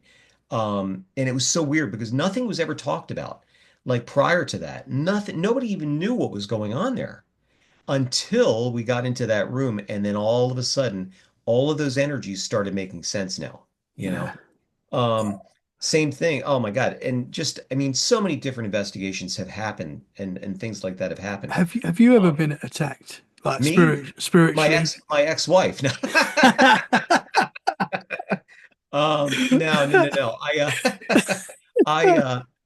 And it was so weird because nothing was ever talked about. Like prior to that, nothing, nobody even knew what was going on there until we got into that room, and then all of a sudden all of those energies started making sense now you yeah. know um Same thing, oh my God. And just, I mean, so many different investigations have happened and things like that have happened. Have you ever um been attacked like Me, spiritually? my ex-wife. No. No, no, no, no.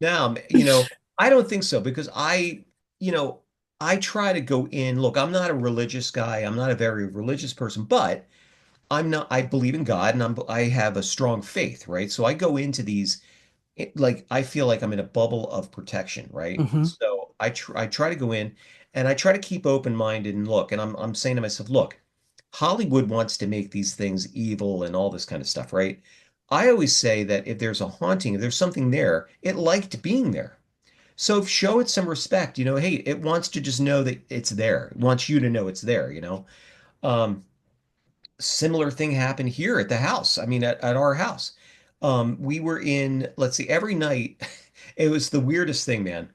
Now, I don't think so because you know, I try to go in. Look, I'm not a religious guy. I'm not a very religious person, but I believe in God and I have a strong faith, right? So I go into these like I feel like I'm in a bubble of protection, right? Hmm. So I try to go in and I try to keep open-minded and look, and I'm saying to myself, look, Hollywood wants to make these things evil and all this kind of stuff, right? I always say that if there's a haunting, if there's something there, it liked being there. So show it some respect, hey, it wants to just know that it's there. It wants you to know it's there. Um, Similar thing happened here at the house. I mean, at our house. We were in, let's see, every night, it was the weirdest thing, man.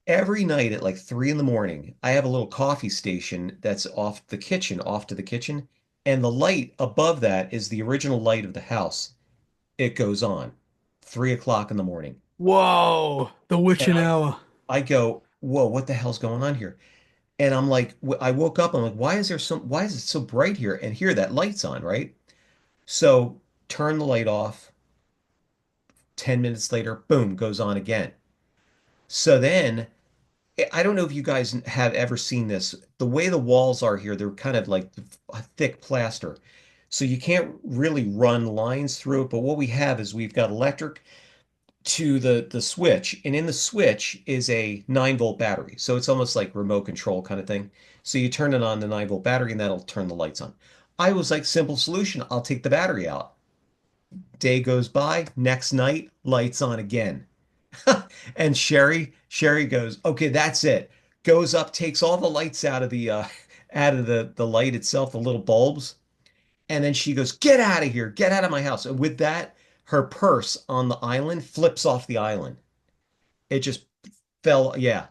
Every night at like 3 in the morning, I have a little coffee station that's off to the kitchen, and the light above that is the original light of the house. It goes on 3 o'clock in the morning. Whoa, the And witching hour. I go, whoa, what the hell's going on here? And I'm like, I woke up, I'm like, why is it so bright here? And here that light's on, right? So turn the light off. 10 minutes later, boom, goes on again. So then, I don't know if you guys have ever seen this. The way the walls are here, they're kind of like a thick plaster. So you can't really run lines through it. But what we have is we've got electric to the switch, and in the switch is a 9-volt battery. So it's almost like remote control kind of thing. So you turn it on the 9-volt battery, and that'll turn the lights on. I was like, simple solution. I'll take the battery out. Day goes by, next night, lights on again. And Sherry goes, okay, that's it. Goes up, takes all the lights out of the out of the light itself, the little bulbs, And then she goes, "Get out of here, get out of my house." And with that, her purse on the island flips off the island. It just fell. Yeah.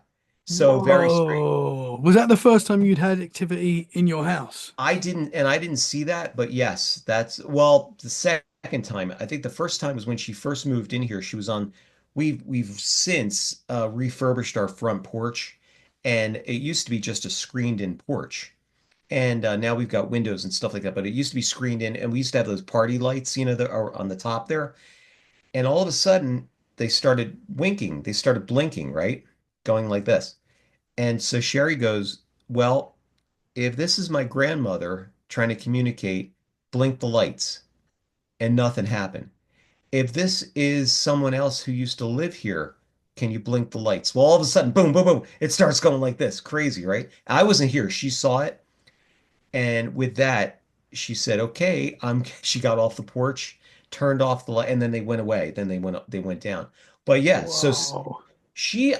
So very strange. Whoa. Was that the first time you'd had activity in your house? I didn't see that, but yes, that's well, the second time. I think the first time was when she first moved in here. She was on, we've since refurbished our front porch, and it used to be just a screened-in porch. And now we've got windows and stuff like that, but it used to be screened in, and we used to have those party lights, that are on the top there. And all of a sudden, they started winking, they started blinking, right? Going like this. And so Sherry goes, "Well, if this is my grandmother trying to communicate, blink the lights." And nothing happened. "If this is someone else who used to live here, can you blink the lights?" Well, all of a sudden, boom, boom, boom, it starts going like this. Crazy, right? I wasn't here. She saw it. And with that, she said, "Okay." She got off the porch, turned off the light, and then they went away. Then they went down. But yeah, Whoa.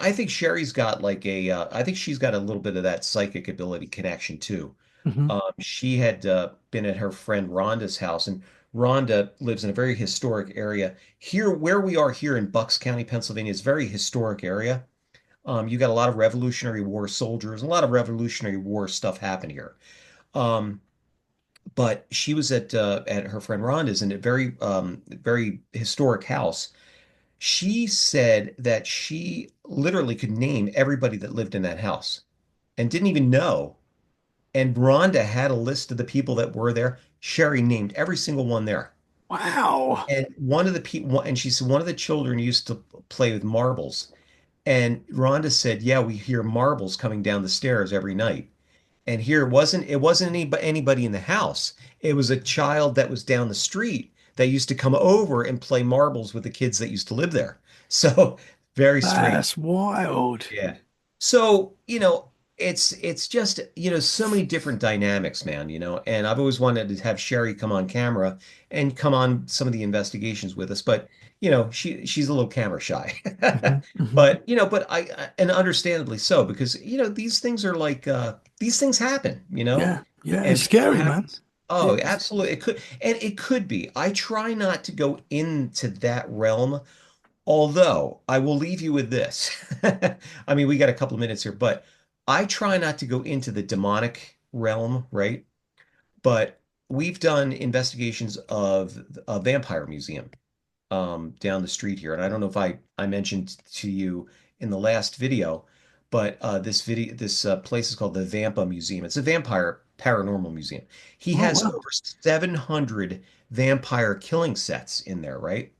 I think Sherry's got like I think she's got a little bit of that psychic ability connection too. Hmm. She had been at her friend Rhonda's house, and Rhonda lives in a very historic area. Here, where we are here in Bucks County, Pennsylvania, is a very historic area. You got a lot of Revolutionary War soldiers, a lot of Revolutionary War stuff happened here. Um, but she was at her friend Rhonda's in a very historic house. She said that she literally could name everybody that lived in that house and didn't even know. And Rhonda had a list of the people that were there. Sherry named every single one there. Wow. And one of the people, and she said one of the children used to play with marbles. And Rhonda said, "Yeah, we hear marbles coming down the stairs every night." And here it wasn't anybody in the house. It was a child that was down the street that used to come over and play marbles with the kids that used to live there. So very strange. That's wild. Yeah. So, it's just, so many different dynamics, man, and I've always wanted to have Sherry come on camera and come on some of the investigations with us, but she's a little camera shy. Hmm. Hmm. But and understandably so, because these things are like these things happen, Yeah. Yeah. It's and people scary, have man. oh, It is. absolutely. It could be. I try not to go into that realm. Although I will leave you with this. I mean, we got a couple of minutes here, but I try not to go into the demonic realm, right? But we've done investigations of a vampire museum down the street here. And I don't know if I mentioned to you in the last video, but this place is called the Vampa Museum. It's a vampire paranormal museum. He Oh, has wow. over 700 vampire killing sets in there, right?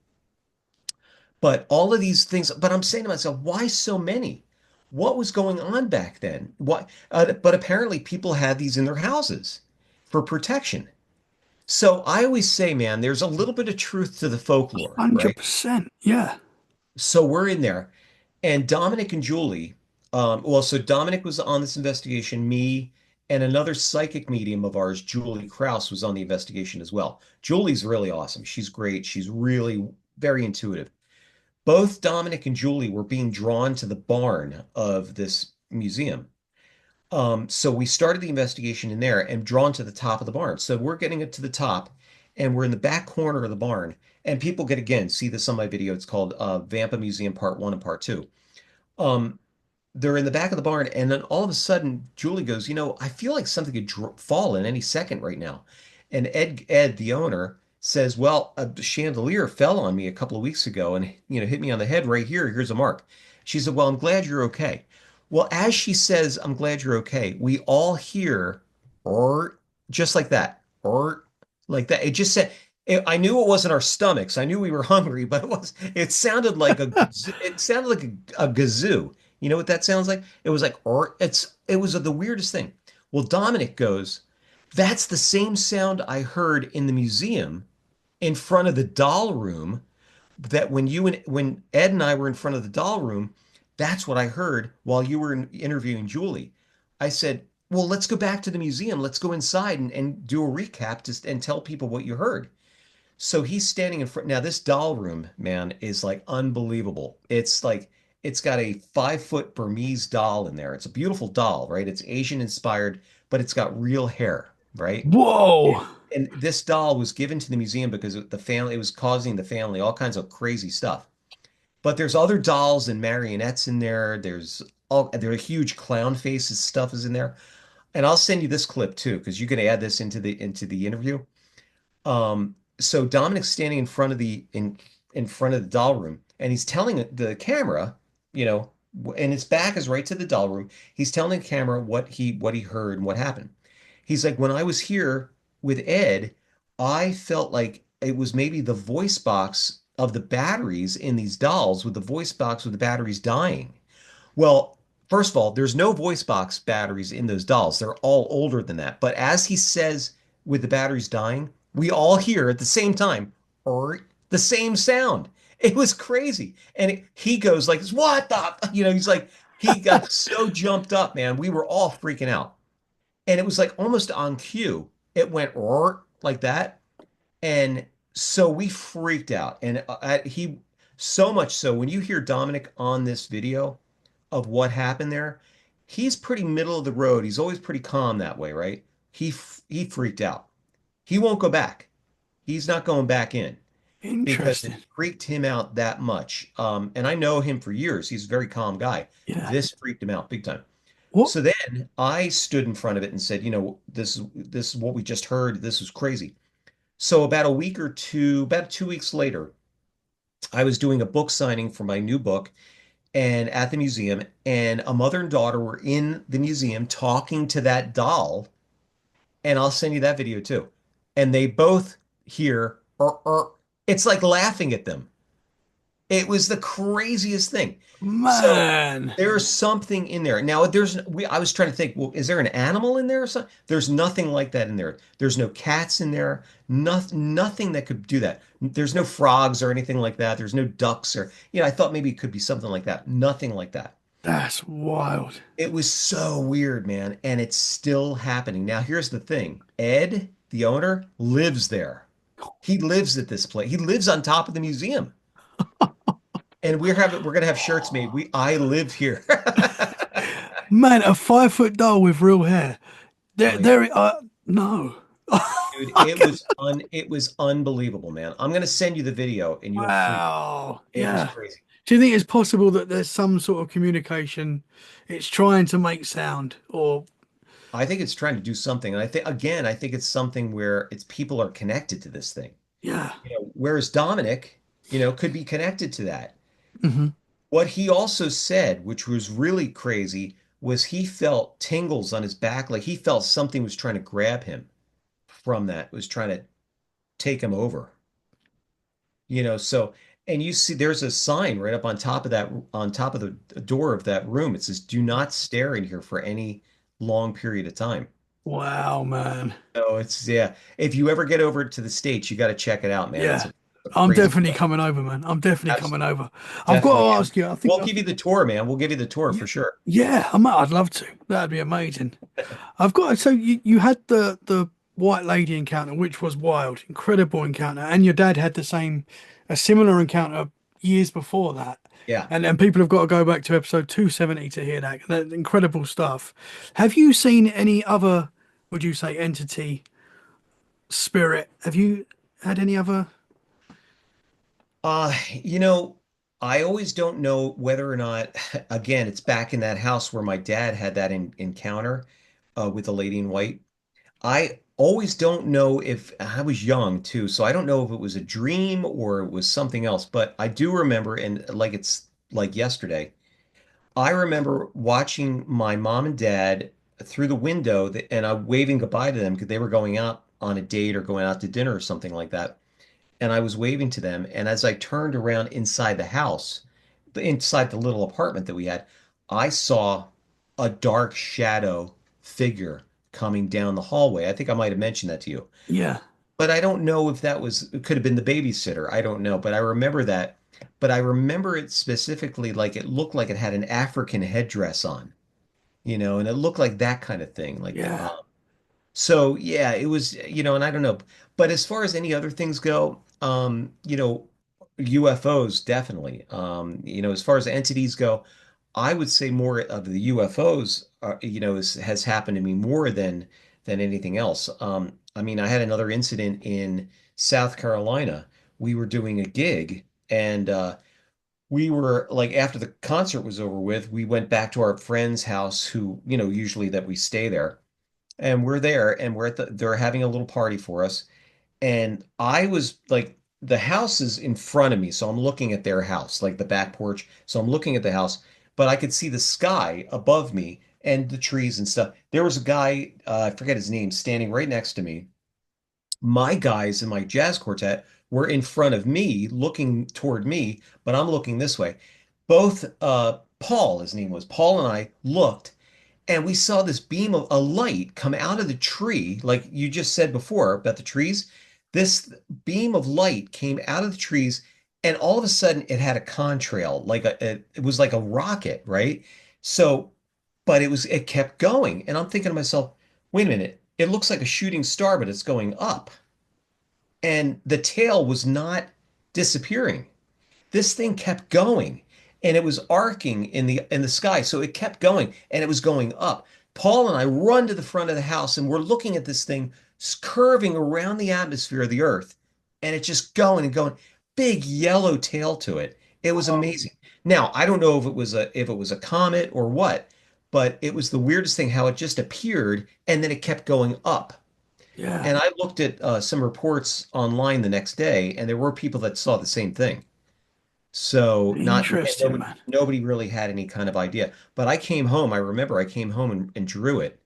But all of these things, but I'm saying to myself, why so many? What was going on back then? Why? But apparently people had these in their houses for protection. So I always say, man, there's a little bit of truth to the folklore, right? 100%. Yeah. So we're in there, and Dominic and Julie, so Dominic was on this investigation, me and another psychic medium of ours, Julie Kraus, was on the investigation as well. Julie's really awesome. She's great. She's really very intuitive. Both Dominic and Julie were being drawn to the barn of this museum. So we started the investigation in there and drawn to the top of the barn. So we're getting it to the top, and we're in the back corner of the barn. And people get again see this on my video. It's called Vampa Museum Part One and Part Two. Um, they're in the back of the barn, and then all of a sudden, Julie goes, I feel like something could fall in any second right now. And Ed, the owner, says, "Well, a chandelier fell on me a couple of weeks ago and hit me on the head right here. Here's a mark." She said, "Well, I'm glad you're okay." Well, as she says, "I'm glad you're okay," we all hear, or just like that. It just said, I knew it wasn't our stomachs. I knew we were hungry, but it sounded like it sounded like a gazoo. You know what that sounds like? It was like, or it was the weirdest thing. Well, Dominic goes, "That's the same sound I heard in the museum in front of the doll room. That when Ed and I were in front of the doll room, that's what I heard while you were interviewing Julie." I said, "Well, let's go back to the museum. Let's go inside and do a recap and tell people what you heard." So he's standing in front. Now, this doll room, man, is like unbelievable. It's like it's got a 5 foot Burmese doll in there. It's a beautiful doll, right? It's Asian inspired, but it's got real hair, right? Whoa. And this doll was given to the museum because the family, it was causing the family all kinds of crazy stuff. But there's other dolls and marionettes in there. There are huge clown faces stuff is in there. And I'll send you this clip too, because you can add this into the interview. So Dominic's standing in front of the doll room, and he's telling the camera, you know, and his back is right to the doll room. He's telling the camera what he heard and what happened. He's like, when I was here with Ed, I felt like it was maybe the voice box of the batteries in these dolls, with the voice box with the batteries dying. Well, first of all, there's no voice box batteries in those dolls. They're all older than that. But as he says, with the batteries dying, we all hear at the same time, or the same sound. It was crazy. And he goes like, "What the?" He's like, he got so jumped up, man. We were all freaking out. And it was like almost on cue. It went roar like that. And so we freaked out. And so much so, when you hear Dominic on this video of what happened there, he's pretty middle of the road. He's always pretty calm that way, right? He freaked out. He won't go back. He's not going back in because it Interesting. freaked him out that much. And I know him for years. He's a very calm guy. Yeah. This freaked him out big time. What? So then I stood in front of it and said, this is what we just heard. This was crazy. So about 2 weeks later, I was doing a book signing for my new book and at the museum, and a mother and daughter were in the museum talking to that doll, and I'll send you that video too. And they both hear, it's like laughing at them. It was the craziest thing. So Man. there's something in there. Now I was trying to think, well, is there an animal in there or something? There's nothing like that in there. There's no cats in there. Nothing that could do that. There's no frogs or anything like that. There's no ducks or, I thought maybe it could be something like that. Nothing like that. That's wild. It was so weird, man, and it's still happening. Now, here's the thing. Ed, the owner, lives there. He lives at this place. He lives on top of the museum. And we're gonna have shirts made. I live here. Man, a 5 foot doll with real hair. Oh yeah, No. dude, I can it was unbelievable, man. I'm gonna send you the video and you'll freak. Wow. It was Yeah. crazy. Do you think it's possible that there's some sort of communication? It's trying to make sound, or I think it's trying to do something. And I think it's something where it's people are connected to this thing. yeah. Whereas Dominic, could be connected to that. Hmm. What he also said, which was really crazy, was he felt tingles on his back, like he felt something was trying to grab him from that, was trying to take him over. So, and you see there's a sign right up on top of the door of that room. It says, "Do not stare in here for any long period of time." Wow, man. So yeah. If you ever get over to the States, you got to check it out, man. It's Yeah. a I'm crazy definitely place. coming over, man. I'm definitely coming Absolutely. over. I've got Definitely. to And ask you, we'll give you the tour, man. We'll give you the tour yeah, for sure. yeah, I'd love to. That'd be amazing. So you had the white lady encounter, which was wild, incredible encounter, and your dad had a similar encounter years before that. Yeah. And people have got to go back to episode 270 to hear that. That's incredible stuff. Have you seen any other, would you say, entity, spirit? Have you had any other? Uh, you know, I always don't know whether or not, again, it's back in that house where my dad had that encounter with the lady in white. I always don't know if I was young too, so I don't know if it was a dream or it was something else, but I do remember, and like it's like yesterday, I remember watching my mom and dad through the window and I waving goodbye to them because they were going out on a date or going out to dinner or something like that. And I was waving to them. And as I turned around inside the house, inside the little apartment that we had, I saw a dark shadow figure coming down the hallway. I think I might have mentioned that to you. Yeah, But I don't know if it could have been the babysitter. I don't know. But I remember that. But I remember it specifically like it looked like it had an African headdress on, and it looked like that kind of thing. yeah, So yeah, it was, and I don't know. But as far as any other things go, UFOs definitely. As far as entities go, I would say more of the UFOs has happened to me more than than anything else. I mean, I had another incident in South Carolina. We were doing a gig, and we were like, after the concert was over with, we went back to our friend's house, who, usually that we stay there, and we're there, and they're having a little party for us. And I was like, the house is in front of me, so I'm looking at their house, like the back porch. So I'm looking at the house, but I could see the sky above me and the trees and stuff. There was a guy, I forget his name, standing right next to me. My guys in my jazz quartet were in front of me, looking toward me, but I'm looking this way. Both Paul, his name was Paul, and I looked, and we saw this beam of a light come out of the tree, like you just said before about the trees. This beam of light came out of the trees, and all of a sudden it had a contrail, like it was like a rocket, right? So, but it kept going, and I'm thinking to myself, wait a minute, it looks like a shooting star, but it's going up, and the tail was not disappearing. This thing kept going, and it was arcing in the sky, so it kept going, and it was going up. Paul and I run to the front of the house, and we're looking at this thing curving around the atmosphere of the earth, and it's just going and going. Big yellow tail to it. It was Oh, amazing. Now, I don't know if it was a comet or what, but it was the weirdest thing how it just appeared, and then it kept going up. yeah. And I looked at some reports online the next day, and there were people that saw the same thing. So not and Interesting, nobody man. nobody really had any kind of idea. But I came home. I remember I came home and drew it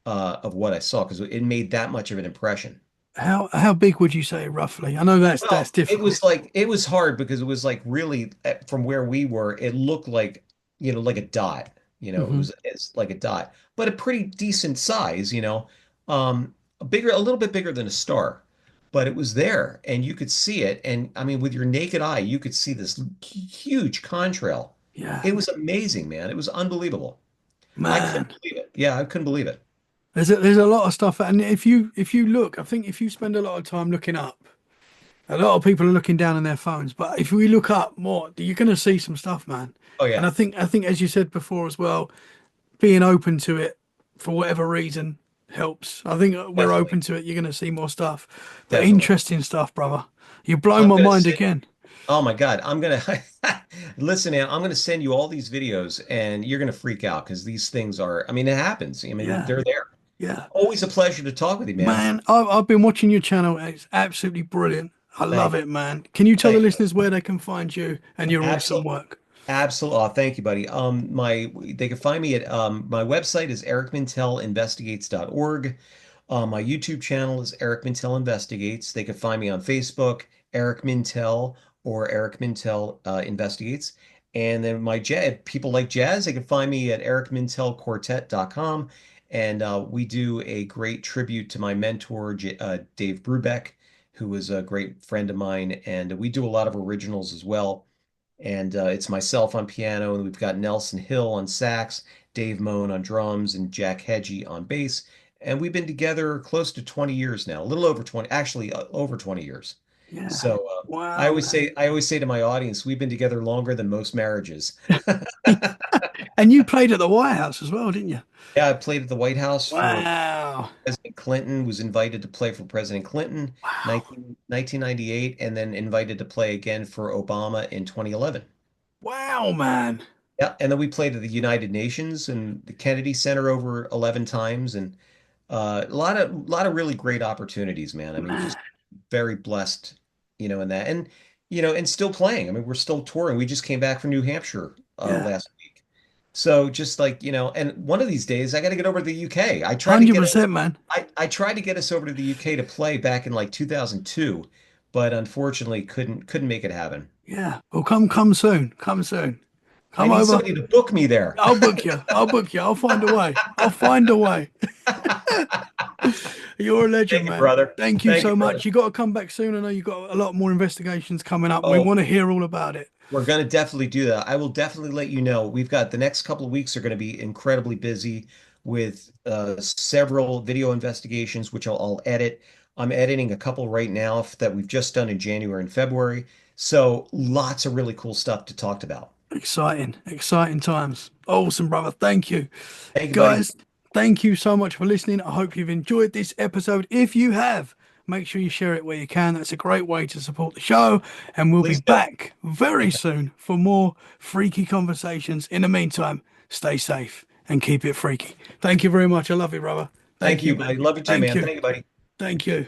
of what I saw, because it made that much of an impression. How big would you say roughly? I know that's Well, difficult. it was hard because it was like really, from where we were, it looked like, like a dot. Hmm. It's like a dot, but a pretty decent size. A little bit bigger than a star, but it was there, and you could see it. And I mean, with your naked eye, you could see this huge contrail. Yeah, It was amazing, man. It was unbelievable. I couldn't man. believe it. Yeah, I couldn't believe it. There's a lot of stuff, and if you look, I think if you spend a lot of time looking up, a lot of people are looking down on their phones. But if we look up more, you're going to see some stuff, man. Oh And yeah, I think as you said before as well, being open to it for whatever reason helps. I think we're definitely, open to it. You're going to see more stuff, but definitely. interesting stuff, brother. You blow I'm my gonna mind send again. Oh my God, I'm gonna listen, man. I'm gonna send you all these videos, and you're gonna freak out because these things are. I mean, it happens. I mean, Yeah, they're there. yeah. Always a pleasure to talk with you, man. Man, I've been watching your channel. And it's absolutely brilliant. I love Thank you. it, man. Can you tell the Thank you. listeners where they can find you and your awesome Absolutely. work? Absolutely. Oh, thank you, buddy. They can find me at my website is ericmintelinvestigates.org. My YouTube channel is Eric Mintel Investigates. They can find me on Facebook, Eric Mintel, or Eric Mintel Investigates. And then my jazz, people like jazz, they can find me at ericmintelquartet.com. And we do a great tribute to my mentor, Dave Brubeck, who was a great friend of mine. And we do a lot of originals as well. And it's myself on piano, and we've got Nelson Hill on sax, Dave Moen on drums, and Jack Hedgie on bass. And we've been together close to 20 years now, a little over 20, actually over 20 years. Yeah. So Wow, man. I always say to my audience, we've been together longer than most marriages. And you played at the White House as well, didn't you? Yeah, I played at the White House for Wow. President Clinton, was invited to play for President Clinton Wow. 1998, and then invited to play again for Obama in 2011. Wow, man. Yeah, and then we played at the United Nations and the Kennedy Center over 11 times, and a lot of really great opportunities, man. I mean, Man. just very blessed, in that, and and still playing. I mean, we're still touring. We just came back from New Hampshire Yeah. last week. So just like, and one of these days I got to get over to the UK. I 100%, man. tried to get us over to the UK to play back in like 2002, but unfortunately couldn't make it happen. Yeah. Well, come soon. Come soon. I Come need over. somebody to book me there. I'll book you. I'll book you. I'll find a way. I'll find a way. You're a legend, Thank you, man. brother. Thank you Thank you, so much. brother. You got to come back soon. I know you got a lot more investigations coming up. We Oh, want to hear all about it. we're going to definitely do that. I will definitely let you know. We've got the next couple of weeks are going to be incredibly busy with several video investigations, which I'll edit. I'm editing a couple right now that we've just done in January and February. So lots of really cool stuff to talk about. Exciting, exciting times. Awesome, brother. Thank you. Thank you, buddy. Guys, Thank you so much for listening. I hope you've enjoyed this episode. If you have, make sure you share it where you can. That's a great way to support the show. And we'll be Please do. back very soon for more freaky conversations. In the meantime, stay safe and keep it freaky. Thank you very much. I love you, brother. Thank Thank you, you, man. buddy. Love you too, Thank man. you. Thank you, buddy. Thank you.